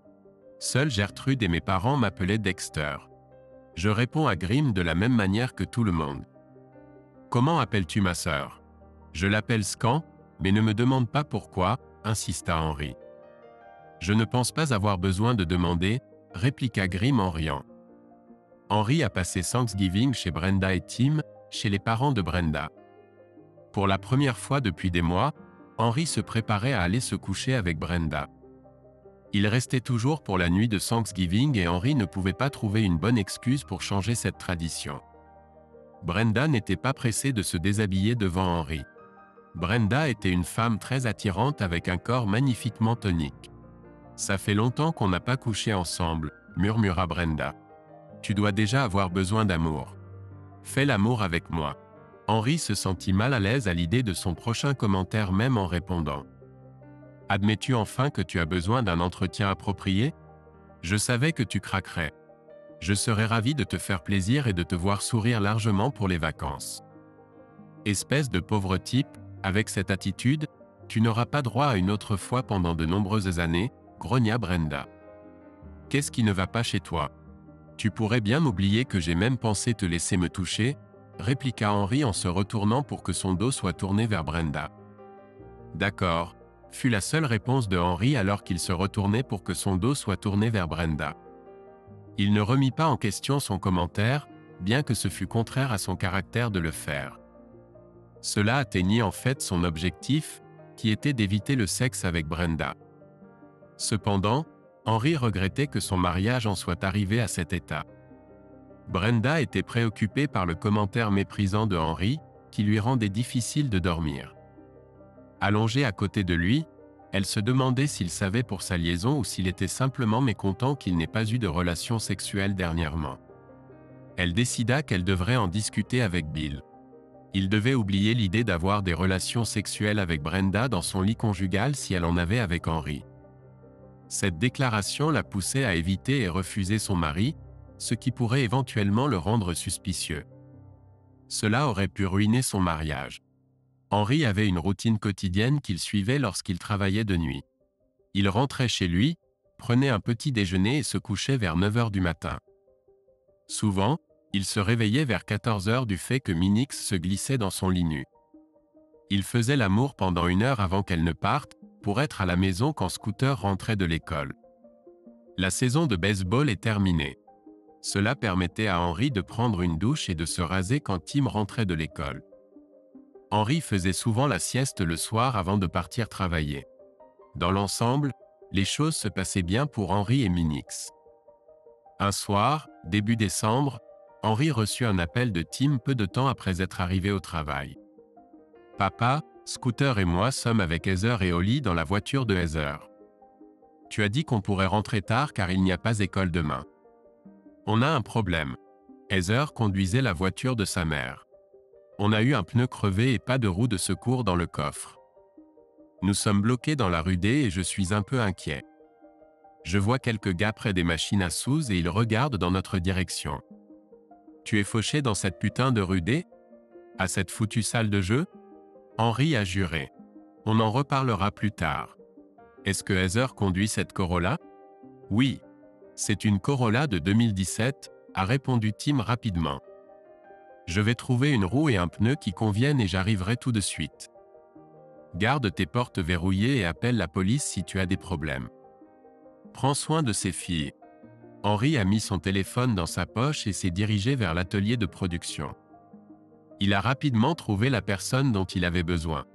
Seule Gertrude et mes parents m'appelaient Dexter. Je réponds à Grimm de la même manière que tout le monde. Comment appelles-tu ma sœur ? Je l'appelle Scan, mais ne me demande pas pourquoi, insista Henry. Je ne pense pas avoir besoin de demander, répliqua Grimm en riant. Henry a passé Thanksgiving chez Brenda et Tim, chez les parents de Brenda. Pour la première fois depuis des mois, Henry se préparait à aller se coucher avec Brenda. Il restait toujours pour la nuit de Thanksgiving et Henry ne pouvait pas trouver une bonne excuse pour changer cette tradition. Brenda n'était pas pressée de se déshabiller devant Henry. Brenda était une femme très attirante avec un corps magnifiquement tonique. « Ça fait longtemps qu'on n'a pas couché ensemble », murmura Brenda. « Tu dois déjà avoir besoin d'amour. Fais l'amour avec moi. » Henry se sentit mal à l'aise à l'idée de son prochain commentaire même en répondant. « Admets-tu enfin que tu as besoin d'un entretien approprié ? Je savais que tu craquerais. Je serais ravi de te faire plaisir et de te voir sourire largement pour les vacances. » Espèce de pauvre type, avec cette attitude, tu n'auras pas droit à une autre fois pendant de nombreuses années, grogna Brenda. Qu'est-ce qui ne va pas chez toi ? Tu pourrais bien oublier que j'ai même pensé te laisser me toucher, répliqua Henry en se retournant pour que son dos soit tourné vers Brenda. D'accord, fut la seule réponse de Henry alors qu'il se retournait pour que son dos soit tourné vers Brenda. Il ne remit pas en question son commentaire, bien que ce fût contraire à son caractère de le faire. Cela atteignit en fait son objectif, qui était d'éviter le sexe avec Brenda. Cependant, Henry regrettait que son mariage en soit arrivé à cet état. Brenda était préoccupée par le commentaire méprisant de Henry, qui lui rendait difficile de dormir. Allongée à côté de lui, elle se demandait s'il savait pour sa liaison ou s'il était simplement mécontent qu'il n'ait pas eu de relations sexuelles dernièrement. Elle décida qu'elle devrait en discuter avec Bill. Il devait oublier l'idée d'avoir des relations sexuelles avec Brenda dans son lit conjugal si elle en avait avec Henry. Cette déclaration la poussait à éviter et refuser son mari, ce qui pourrait éventuellement le rendre suspicieux. Cela aurait pu ruiner son mariage. Henry avait une routine quotidienne qu'il suivait lorsqu'il travaillait de nuit. Il rentrait chez lui, prenait un petit déjeuner et se couchait vers 9 heures du matin. Souvent, Il se réveillait vers 14 heures du fait que Minix se glissait dans son lit nu. Il faisait l'amour pendant 1 heure avant qu'elle ne parte, pour être à la maison quand Scooter rentrait de l'école. La saison de baseball est terminée. Cela permettait à Henry de prendre une douche et de se raser quand Tim rentrait de l'école. Henry faisait souvent la sieste le soir avant de partir travailler. Dans l'ensemble, les choses se passaient bien pour Henry et Minix. Un soir, début décembre, Henry reçut un appel de Tim peu de temps après être arrivé au travail. « Papa, Scooter et moi sommes avec Heather et Holly dans la voiture de Heather. Tu as dit qu'on pourrait rentrer tard car il n'y a pas école demain. On a un problème. Heather conduisait la voiture de sa mère. On a eu un pneu crevé et pas de roue de secours dans le coffre. Nous sommes bloqués dans la rue D et je suis un peu inquiet. Je vois quelques gars près des machines à sous et ils regardent dans notre direction. Tu es fauché dans cette putain de rue D? À cette foutue salle de jeu? Henry a juré. On en reparlera plus tard. Est-ce que Heather conduit cette Corolla? Oui. C'est une Corolla de 2017, a répondu Tim rapidement. Je vais trouver une roue et un pneu qui conviennent et j'arriverai tout de suite. Garde tes portes verrouillées et appelle la police si tu as des problèmes. Prends soin de ces filles. Henry a mis son téléphone dans sa poche et s'est dirigé vers l'atelier de production. Il a rapidement trouvé la personne dont il avait besoin.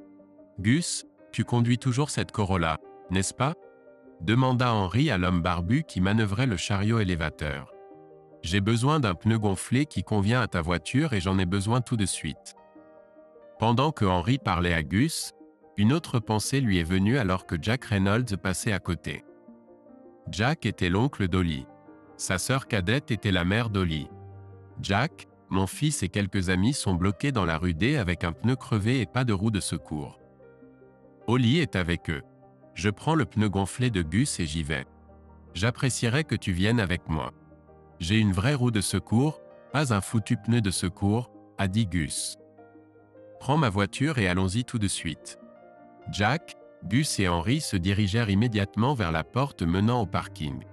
Gus, tu conduis toujours cette Corolla, n'est-ce pas? Demanda Henry à l'homme barbu qui manœuvrait le chariot élévateur. J'ai besoin d'un pneu gonflé qui convient à ta voiture et j'en ai besoin tout de suite. Pendant que Henry parlait à Gus, une autre pensée lui est venue alors que Jack Reynolds passait à côté. Jack était l'oncle d'Holly. Sa sœur cadette était la mère d'Holly. Jack, mon fils et quelques amis sont bloqués dans la rue D avec un pneu crevé et pas de roue de secours. Holly est avec eux. Je prends le pneu gonflé de Gus et j'y vais. J'apprécierais que tu viennes avec moi. J'ai une vraie roue de secours, pas un foutu pneu de secours, a dit Gus. Prends ma voiture et allons-y tout de suite. Jack, Gus et Henry se dirigèrent immédiatement vers la porte menant au parking.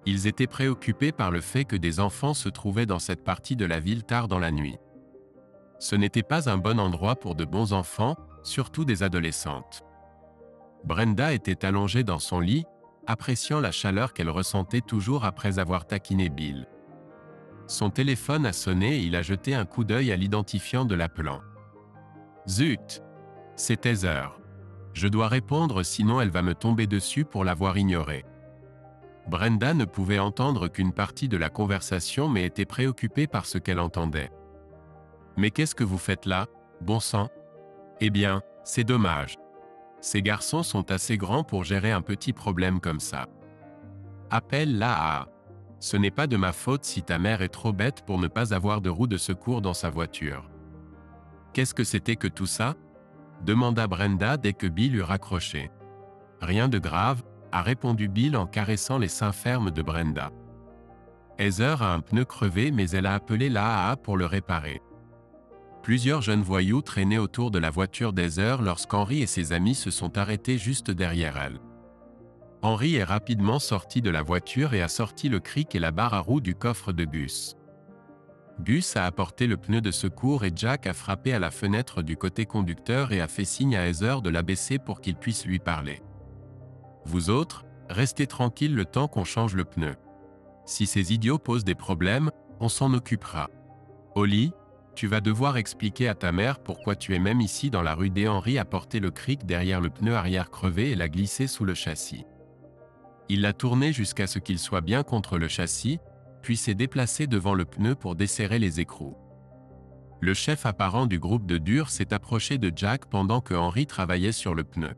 Ils étaient préoccupés par le fait que des enfants se trouvaient dans cette partie de la ville tard dans la nuit. Ce n'était pas un bon endroit pour de bons enfants, surtout des adolescentes. Brenda était allongée dans son lit, appréciant la chaleur qu'elle ressentait toujours après avoir taquiné Bill. Son téléphone a sonné et il a jeté un coup d'œil à l'identifiant de l'appelant. Zut! C'est Heather. Je dois répondre sinon elle va me tomber dessus pour l'avoir ignoré. Brenda ne pouvait entendre qu'une partie de la conversation mais était préoccupée par ce qu'elle entendait. Mais qu'est-ce que vous faites là, bon sang? Eh bien, c'est dommage. Ces garçons sont assez grands pour gérer un petit problème comme ça. Appelle-la à... Ce n'est pas de ma faute si ta mère est trop bête pour ne pas avoir de roue de secours dans sa voiture. Qu'est-ce que c'était que tout ça? Demanda Brenda dès que Bill eut raccroché. Rien de grave, a répondu Bill en caressant les seins fermes de Brenda. Heather a un pneu crevé mais elle a appelé l'AAA pour le réparer. Plusieurs jeunes voyous traînaient autour de la voiture d'Heather lorsqu'Henry et ses amis se sont arrêtés juste derrière elle. Henry est rapidement sorti de la voiture et a sorti le cric et la barre à roues du coffre de Gus. Gus a apporté le pneu de secours et Jack a frappé à la fenêtre du côté conducteur et a fait signe à Heather de l'abaisser pour qu'il puisse lui parler. Vous autres, restez tranquilles le temps qu'on change le pneu. Si ces idiots posent des problèmes, on s'en occupera. Holly, tu vas devoir expliquer à ta mère pourquoi tu es même ici dans la rue D. Henry a porté le cric derrière le pneu arrière crevé et l'a glissé sous le châssis. Il l'a tourné jusqu'à ce qu'il soit bien contre le châssis, puis s'est déplacé devant le pneu pour desserrer les écrous. Le chef apparent du groupe de durs s'est approché de Jack pendant que Henry travaillait sur le pneu.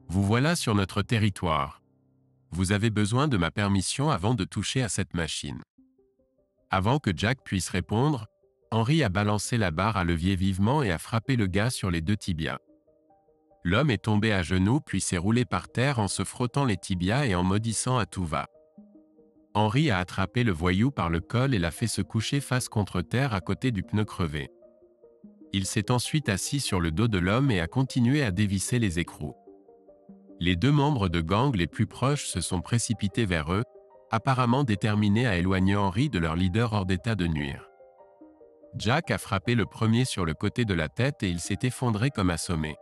Vous voilà sur notre territoire. Vous avez besoin de ma permission avant de toucher à cette machine. Avant que Jack puisse répondre, Henry a balancé la barre à levier vivement et a frappé le gars sur les 2 tibias. L'homme est tombé à genoux puis s'est roulé par terre en se frottant les tibias et en maudissant à tout va. Henry a attrapé le voyou par le col et l'a fait se coucher face contre terre à côté du pneu crevé. Il s'est ensuite assis sur le dos de l'homme et a continué à dévisser les écrous. Les 2 membres de gang les plus proches se sont précipités vers eux, apparemment déterminés à éloigner Henry de leur leader hors d'état de nuire. Jack a frappé le premier sur le côté de la tête et il s'est effondré comme assommé.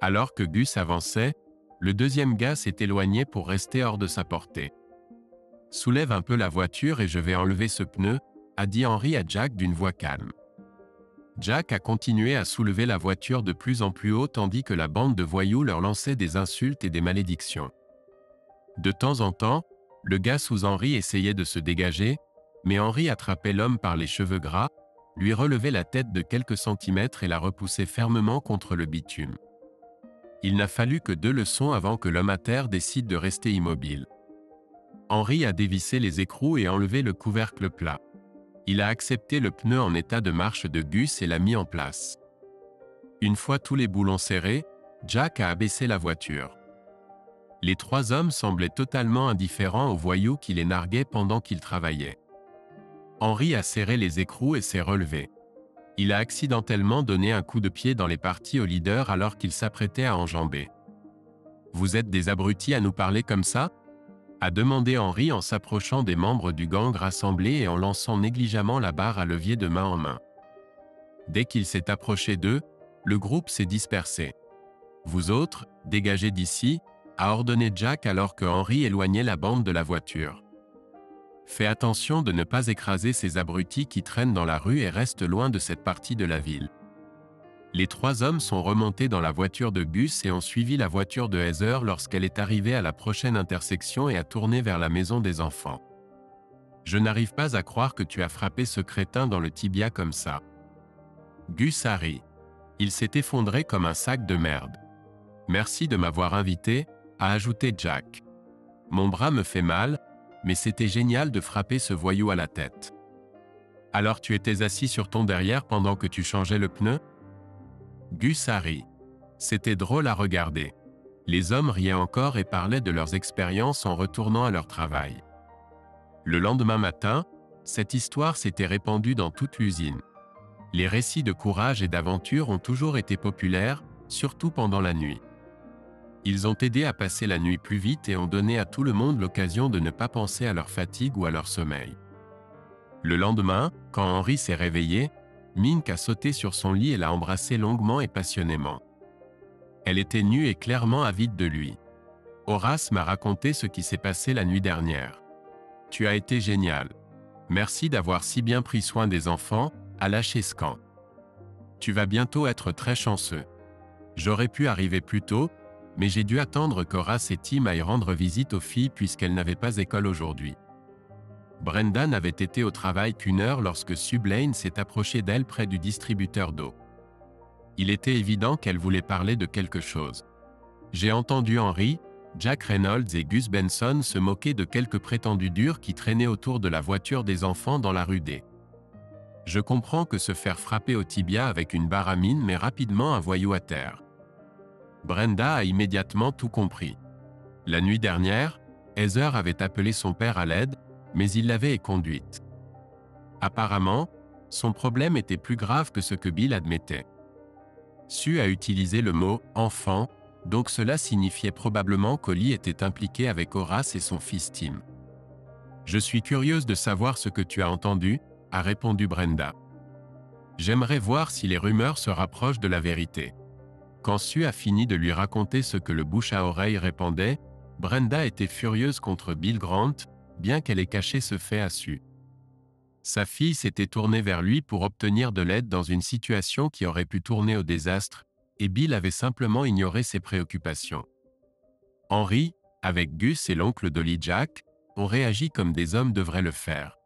Alors que Gus avançait, le deuxième gars s'est éloigné pour rester hors de sa portée. « Soulève un peu la voiture et je vais enlever ce pneu », a dit Henry à Jack d'une voix calme. Jack a continué à soulever la voiture de plus en plus haut tandis que la bande de voyous leur lançait des insultes et des malédictions. De temps en temps, le gars sous Henry essayait de se dégager, mais Henry attrapait l'homme par les cheveux gras, lui relevait la tête de quelques centimètres et la repoussait fermement contre le bitume. Il n'a fallu que 2 leçons avant que l'homme à terre décide de rester immobile. Henry a dévissé les écrous et enlevé le couvercle plat. Il a accepté le pneu en état de marche de Gus et l'a mis en place. Une fois tous les boulons serrés, Jack a abaissé la voiture. Les 3 hommes semblaient totalement indifférents aux voyous qui les narguaient pendant qu'ils travaillaient. Henry a serré les écrous et s'est relevé. Il a accidentellement donné un coup de pied dans les parties au leader alors qu'il s'apprêtait à enjamber. « Vous êtes des abrutis à nous parler comme ça ?» a demandé Henry en s'approchant des membres du gang rassemblés et en lançant négligemment la barre à levier de main en main. Dès qu'il s'est approché d'eux, le groupe s'est dispersé. « Vous autres, dégagez d'ici », a ordonné Jack alors que Henry éloignait la bande de la voiture. « Fais attention de ne pas écraser ces abrutis qui traînent dans la rue et restent loin de cette partie de la ville. » Les 3 hommes sont remontés dans la voiture de Gus et ont suivi la voiture de Heather lorsqu'elle est arrivée à la prochaine intersection et a tourné vers la maison des enfants. « Je n'arrive pas à croire que tu as frappé ce crétin dans le tibia comme ça. » Gus a ri. Il s'est effondré comme un sac de merde. « Merci de m'avoir invité, » a ajouté Jack. « Mon bras me fait mal, mais c'était génial de frapper ce voyou à la tête. »« Alors tu étais assis sur ton derrière pendant que tu changeais le pneu ?» Gus a ri. C'était drôle à regarder. Les hommes riaient encore et parlaient de leurs expériences en retournant à leur travail. Le lendemain matin, cette histoire s'était répandue dans toute l'usine. Les récits de courage et d'aventure ont toujours été populaires, surtout pendant la nuit. Ils ont aidé à passer la nuit plus vite et ont donné à tout le monde l'occasion de ne pas penser à leur fatigue ou à leur sommeil. Le lendemain, quand Henry s'est réveillé, Mink a sauté sur son lit et l'a embrassé longuement et passionnément. Elle était nue et clairement avide de lui. « Horace m'a raconté ce qui s'est passé la nuit dernière. Tu as été génial. Merci d'avoir si bien pris soin des enfants, a lâché Scan. Tu vas bientôt être très chanceux. J'aurais pu arriver plus tôt, mais j'ai dû attendre qu'Horace et Tim aillent rendre visite aux filles puisqu'elles n'avaient pas école aujourd'hui. » Brenda n'avait été au travail qu'1 heure lorsque Sue Blaine s'est approchée d'elle près du distributeur d'eau. Il était évident qu'elle voulait parler de quelque chose. J'ai entendu Henry, Jack Reynolds et Gus Benson se moquer de quelques prétendus durs qui traînaient autour de la voiture des enfants dans la rue D. Je comprends que se faire frapper au tibia avec une barre à mine met rapidement un voyou à terre. Brenda a immédiatement tout compris. La nuit dernière, Heather avait appelé son père à l'aide, mais il l'avait éconduite. Apparemment, son problème était plus grave que ce que Bill admettait. Sue a utilisé le mot « enfant », donc cela signifiait probablement qu'Holly était impliqué avec Horace et son fils Tim. « Je suis curieuse de savoir ce que tu as entendu », a répondu Brenda. « J'aimerais voir si les rumeurs se rapprochent de la vérité. » Quand Sue a fini de lui raconter ce que le bouche à oreille répandait, Brenda était furieuse contre Bill Grant, bien qu'elle ait caché ce fait à Sue. Sa fille s'était tournée vers lui pour obtenir de l'aide dans une situation qui aurait pu tourner au désastre, et Bill avait simplement ignoré ses préoccupations. Henry, avec Gus et l'oncle d'Holly Jack, ont réagi comme des hommes devraient le faire.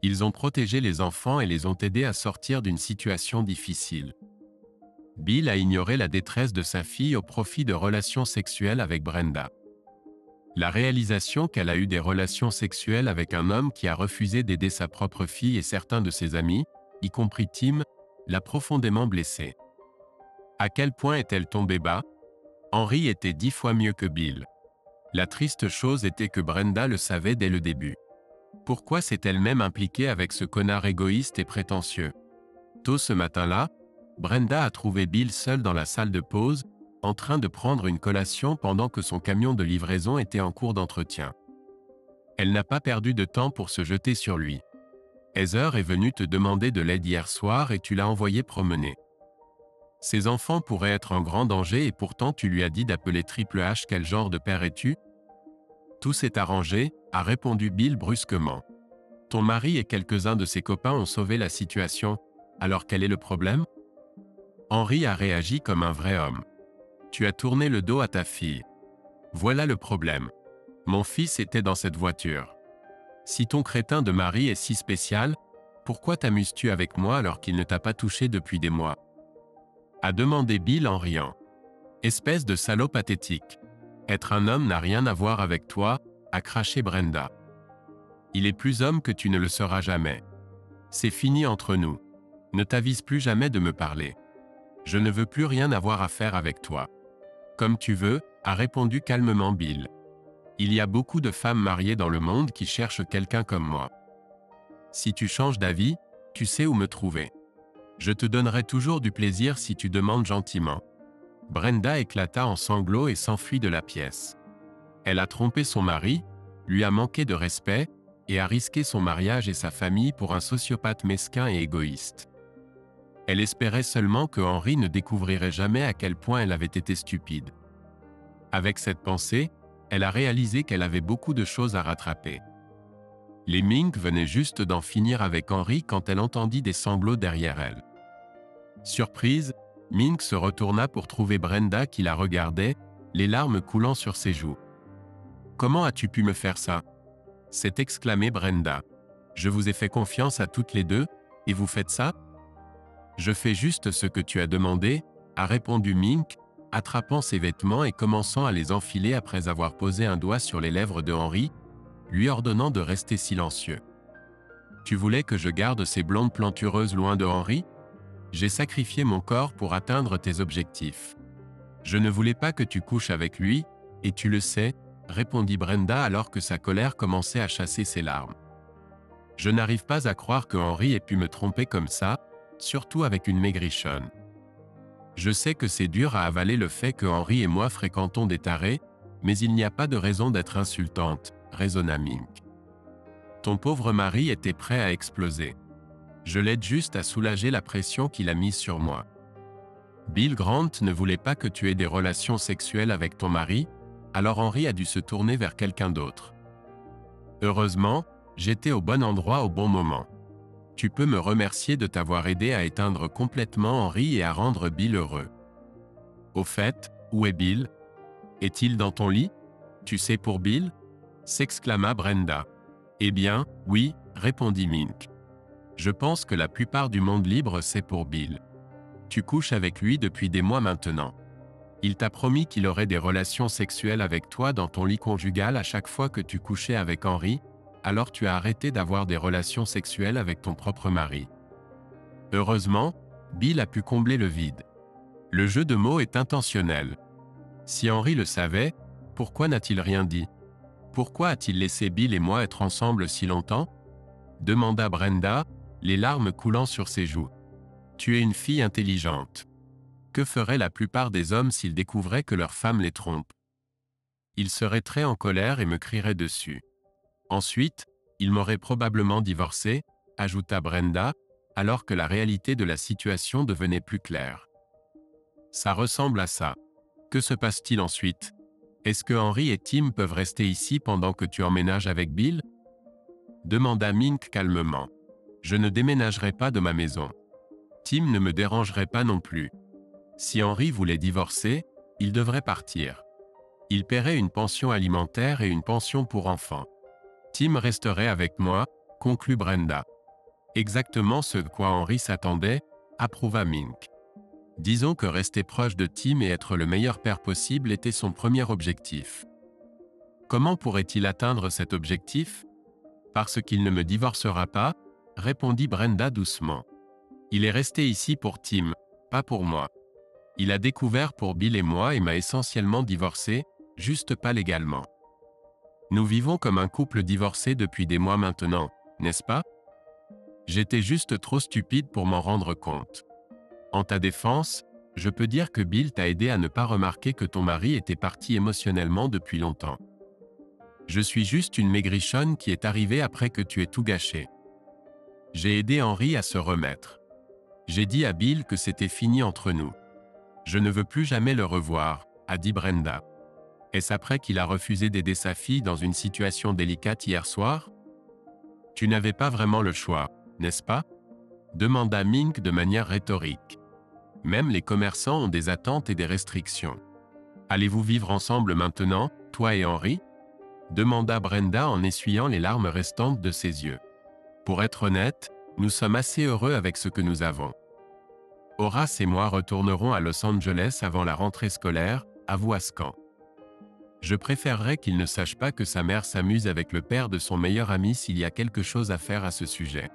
Ils ont protégé les enfants et les ont aidés à sortir d'une situation difficile. Bill a ignoré la détresse de sa fille au profit de relations sexuelles avec Brenda. La réalisation qu'elle a eu des relations sexuelles avec un homme qui a refusé d'aider sa propre fille et certains de ses amis, y compris Tim, l'a profondément blessée. À quel point est-elle tombée bas? Henry était 10 fois mieux que Bill. La triste chose était que Brenda le savait dès le début. Pourquoi s'est-elle même impliquée avec ce connard égoïste et prétentieux? Tôt ce matin-là, Brenda a trouvé Bill seul dans la salle de pause, en train de prendre une collation pendant que son camion de livraison était en cours d'entretien. Elle n'a pas perdu de temps pour se jeter sur lui. Heather est venue te demander de l'aide hier soir et tu l'as envoyé promener. Ses enfants pourraient être en grand danger et pourtant tu lui as dit d'appeler Triple H. Quel genre de père es-tu? Tout s'est arrangé, a répondu Bill brusquement. Ton mari et quelques-uns de ses copains ont sauvé la situation, alors quel est le problème? Henry a réagi comme un vrai homme. Tu as tourné le dos à ta fille. Voilà le problème. Mon fils était dans cette voiture. Si ton crétin de mari est si spécial, pourquoi t'amuses-tu avec moi alors qu'il ne t'a pas touché depuis des mois? A demandé Bill en riant. Espèce de salaud pathétique. Être un homme n'a rien à voir avec toi, a craché Brenda. Il est plus homme que tu ne le seras jamais. C'est fini entre nous. Ne t'avise plus jamais de me parler. Je ne veux plus rien avoir à faire avec toi. Comme tu veux, a répondu calmement Bill. Il y a beaucoup de femmes mariées dans le monde qui cherchent quelqu'un comme moi. Si tu changes d'avis, tu sais où me trouver. Je te donnerai toujours du plaisir si tu demandes gentiment. Brenda éclata en sanglots et s'enfuit de la pièce. Elle a trompé son mari, lui a manqué de respect, et a risqué son mariage et sa famille pour un sociopathe mesquin et égoïste. Elle espérait seulement que Henry ne découvrirait jamais à quel point elle avait été stupide. Avec cette pensée, elle a réalisé qu'elle avait beaucoup de choses à rattraper. Les Mink venaient juste d'en finir avec Henry quand elle entendit des sanglots derrière elle. Surprise, Mink se retourna pour trouver Brenda qui la regardait, les larmes coulant sur ses joues. « Comment as-tu pu me faire ça ?» s'est exclamée Brenda. « Je vous ai fait confiance à toutes les deux, et vous faites ça ?»« Je fais juste ce que tu as demandé, » a répondu Mink, attrapant ses vêtements et commençant à les enfiler après avoir posé un doigt sur les lèvres de Henry, lui ordonnant de rester silencieux. « Tu voulais que je garde ces blondes plantureuses loin de Henry? J'ai sacrifié mon corps pour atteindre tes objectifs. Je ne voulais pas que tu couches avec lui, et tu le sais, répondit Brenda alors que sa colère commençait à chasser ses larmes. Je n'arrive pas à croire que Henry ait pu me tromper comme ça, surtout avec une maigrichonne. Je sais que c'est dur à avaler le fait que Henry et moi fréquentons des tarés, mais il n'y a pas de raison d'être insultante, raisonna Mink. Ton pauvre mari était prêt à exploser. Je l'aide juste à soulager la pression qu'il a mise sur moi. Bill Grant ne voulait pas que tu aies des relations sexuelles avec ton mari, alors Henry a dû se tourner vers quelqu'un d'autre. Heureusement, j'étais au bon endroit au bon moment. Tu peux me remercier de t'avoir aidé à éteindre complètement Henry et à rendre Bill heureux. Au fait, où est Bill? Est-il dans ton lit? Tu sais pour Bill? S'exclama Brenda. Eh bien, oui, répondit Mink. Je pense que la plupart du monde libre sait pour Bill. Tu couches avec lui depuis des mois maintenant. Il t'a promis qu'il aurait des relations sexuelles avec toi dans ton lit conjugal à chaque fois que tu couchais avec Henry, alors tu as arrêté d'avoir des relations sexuelles avec ton propre mari. Heureusement, Bill a pu combler le vide. Le jeu de mots est intentionnel. Si Henry le savait, pourquoi n'a-t-il rien dit? Pourquoi a-t-il laissé Bill et moi être ensemble si longtemps? Demanda Brenda, les larmes coulant sur ses joues. Tu es une fille intelligente. Que feraient la plupart des hommes s'ils découvraient que leur femme les trompe? Ils seraient très en colère et me crieraient dessus. Ensuite, ils m'auraient probablement divorcé, ajouta Brenda, alors que la réalité de la situation devenait plus claire. Ça ressemble à ça. Que se passe-t-il ensuite? Est-ce que Henry et Tim peuvent rester ici pendant que tu emménages avec Bill? Demanda Mink calmement. Je ne déménagerai pas de ma maison. Tim ne me dérangerait pas non plus. Si Henry voulait divorcer, il devrait partir. Il paierait une pension alimentaire et une pension pour enfants. Tim resterait avec moi, conclut Brenda. Exactement ce à quoi Henry s'attendait, approuva Mink. Disons que rester proche de Tim et être le meilleur père possible était son premier objectif. Comment pourrait-il atteindre cet objectif? Parce qu'il ne me divorcera pas, répondit Brenda doucement. Il est resté ici pour Tim, pas pour moi. Il a découvert pour Bill et moi et m'a essentiellement divorcé, juste pas légalement. Nous vivons comme un couple divorcé depuis des mois maintenant, n'est-ce pas? J'étais juste trop stupide pour m'en rendre compte. En ta défense, je peux dire que Bill t'a aidé à ne pas remarquer que ton mari était parti émotionnellement depuis longtemps. Je suis juste une maigrichonne qui est arrivée après que tu aies tout gâché. J'ai aidé Henry à se remettre. J'ai dit à Bill que c'était fini entre nous. Je ne veux plus jamais le revoir, a dit Brenda. Est-ce après qu'il a refusé d'aider sa fille dans une situation délicate hier soir? Tu n'avais pas vraiment le choix, n'est-ce pas? Demanda Mink de manière rhétorique. Même les commerçants ont des attentes et des restrictions. Allez-vous vivre ensemble maintenant, toi et Henry? Demanda Brenda en essuyant les larmes restantes de ses yeux. Pour être honnête, nous sommes assez heureux avec ce que nous avons. Horace et moi retournerons à Los Angeles avant la rentrée scolaire, avoua Scan. Je préférerais qu'il ne sache pas que sa mère s'amuse avec le père de son meilleur ami s'il y a quelque chose à faire à ce sujet.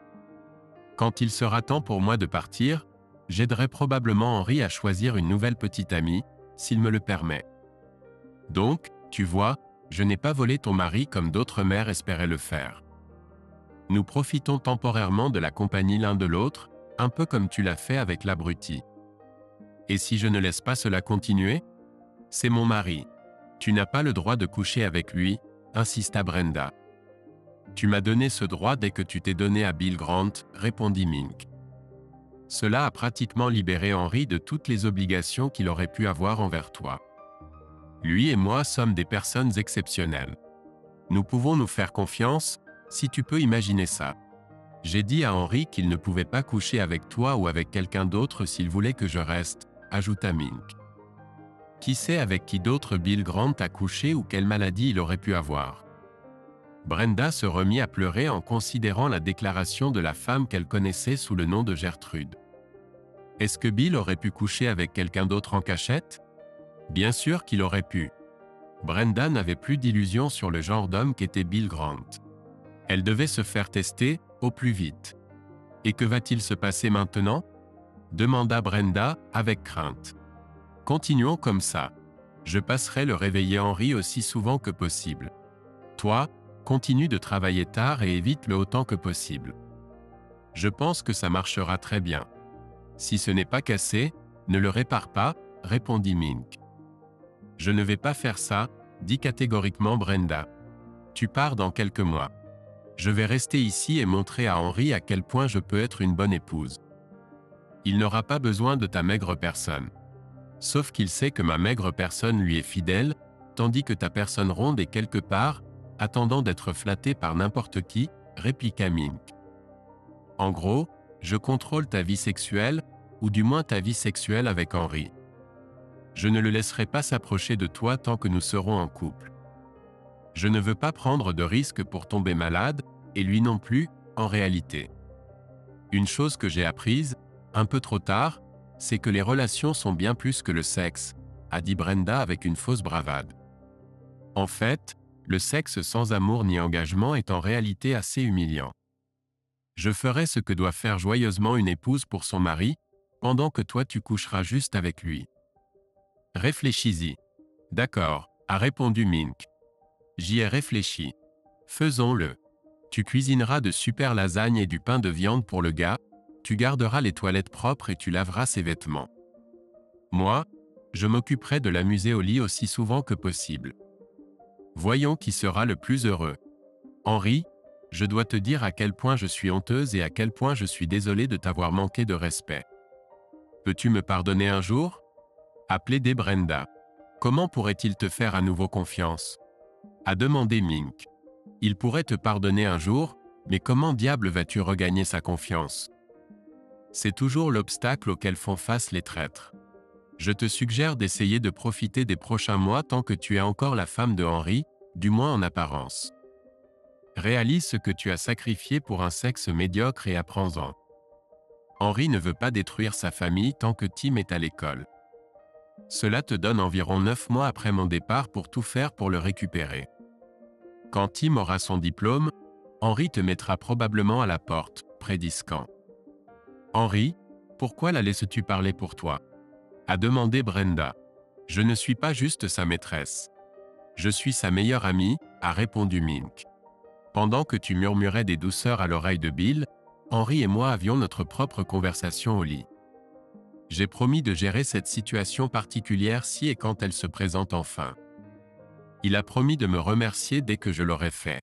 Quand il sera temps pour moi de partir, j'aiderai probablement Henry à choisir une nouvelle petite amie, s'il me le permet. Donc, tu vois, je n'ai pas volé ton mari comme d'autres mères espéraient le faire. Nous profitons temporairement de la compagnie l'un de l'autre, un peu comme tu l'as fait avec l'abruti. Et si je ne laisse pas cela continuer? C'est mon mari. Tu n'as pas le droit de coucher avec lui, insista Brenda. Tu m'as donné ce droit dès que tu t'es donné à Bill Grant, répondit Mink. Cela a pratiquement libéré Henry de toutes les obligations qu'il aurait pu avoir envers toi. Lui et moi sommes des personnes exceptionnelles. Nous pouvons nous faire confiance, si tu peux imaginer ça. J'ai dit à Henry qu'il ne pouvait pas coucher avec toi ou avec quelqu'un d'autre s'il voulait que je reste, ajouta Mink. Qui sait avec qui d'autre Bill Grant a couché ou quelle maladie il aurait pu avoir? Brenda se remit à pleurer en considérant la déclaration de la femme qu'elle connaissait sous le nom de Gertrude. Est-ce que Bill aurait pu coucher avec quelqu'un d'autre en cachette? Bien sûr qu'il aurait pu. Brenda n'avait plus d'illusions sur le genre d'homme qu'était Bill Grant. Elle devait se faire tester, au plus vite. Et que va-t-il se passer maintenant? Demanda Brenda, avec crainte. Continuons comme ça. Je passerai le réveiller Henry aussi souvent que possible. Toi, continue de travailler tard et évite-le autant que possible. Je pense que ça marchera très bien. Si ce n'est pas cassé, ne le répare pas, répondit Mink. Je ne vais pas faire ça, dit catégoriquement Brenda. Tu pars dans quelques mois. Je vais rester ici et montrer à Henry à quel point je peux être une bonne épouse. Il n'aura pas besoin de ta maigre personne. Sauf qu'il sait que ma maigre personne lui est fidèle, tandis que ta personne ronde est quelque part, attendant d'être flattée par n'importe qui, répliqua Mink. En gros, je contrôle ta vie sexuelle, ou du moins ta vie sexuelle avec Henry. Je ne le laisserai pas s'approcher de toi tant que nous serons en couple. Je ne veux pas prendre de risques pour tomber malade, et lui non plus, en réalité. Une chose que j'ai apprise, un peu trop tard, c'est que les relations sont bien plus que le sexe, a dit Brenda avec une fausse bravade. En fait, le sexe sans amour ni engagement est en réalité assez humiliant. Je ferai ce que doit faire joyeusement une épouse pour son mari, pendant que toi tu coucheras juste avec lui. Réfléchis-y. D'accord, a répondu Mink. J'y ai réfléchi. Faisons-le. Tu cuisineras de super lasagnes et du pain de viande pour le gars, tu garderas les toilettes propres et tu laveras ses vêtements. Moi, je m'occuperai de l'amuser au lit aussi souvent que possible. Voyons qui sera le plus heureux. Henry, je dois te dire à quel point je suis honteuse et à quel point je suis désolée de t'avoir manqué de respect. Peux-tu me pardonner un jour? A plaidé Brenda. Comment pourrait-il te faire à nouveau confiance? A demandé Mink. Il pourrait te pardonner un jour, mais comment diable vas-tu regagner sa confiance? C'est toujours l'obstacle auquel font face les traîtres. Je te suggère d'essayer de profiter des prochains mois tant que tu es encore la femme de Henry, du moins en apparence. Réalise ce que tu as sacrifié pour un sexe médiocre et apprends-en. Henry ne veut pas détruire sa famille tant que Tim est à l'école. Cela te donne environ 9 mois après mon départ pour tout faire pour le récupérer. Quand Tim aura son diplôme, Henry te mettra probablement à la porte, prédit Scan. Henry, pourquoi la laisses-tu parler pour toi? A demandé Brenda. Je ne suis pas juste sa maîtresse. Je suis sa meilleure amie, a répondu Mink. Pendant que tu murmurais des douceurs à l'oreille de Bill, Henry et moi avions notre propre conversation au lit. J'ai promis de gérer cette situation particulière si et quand elle se présente enfin. Il a promis de me remercier dès que je l'aurai fait.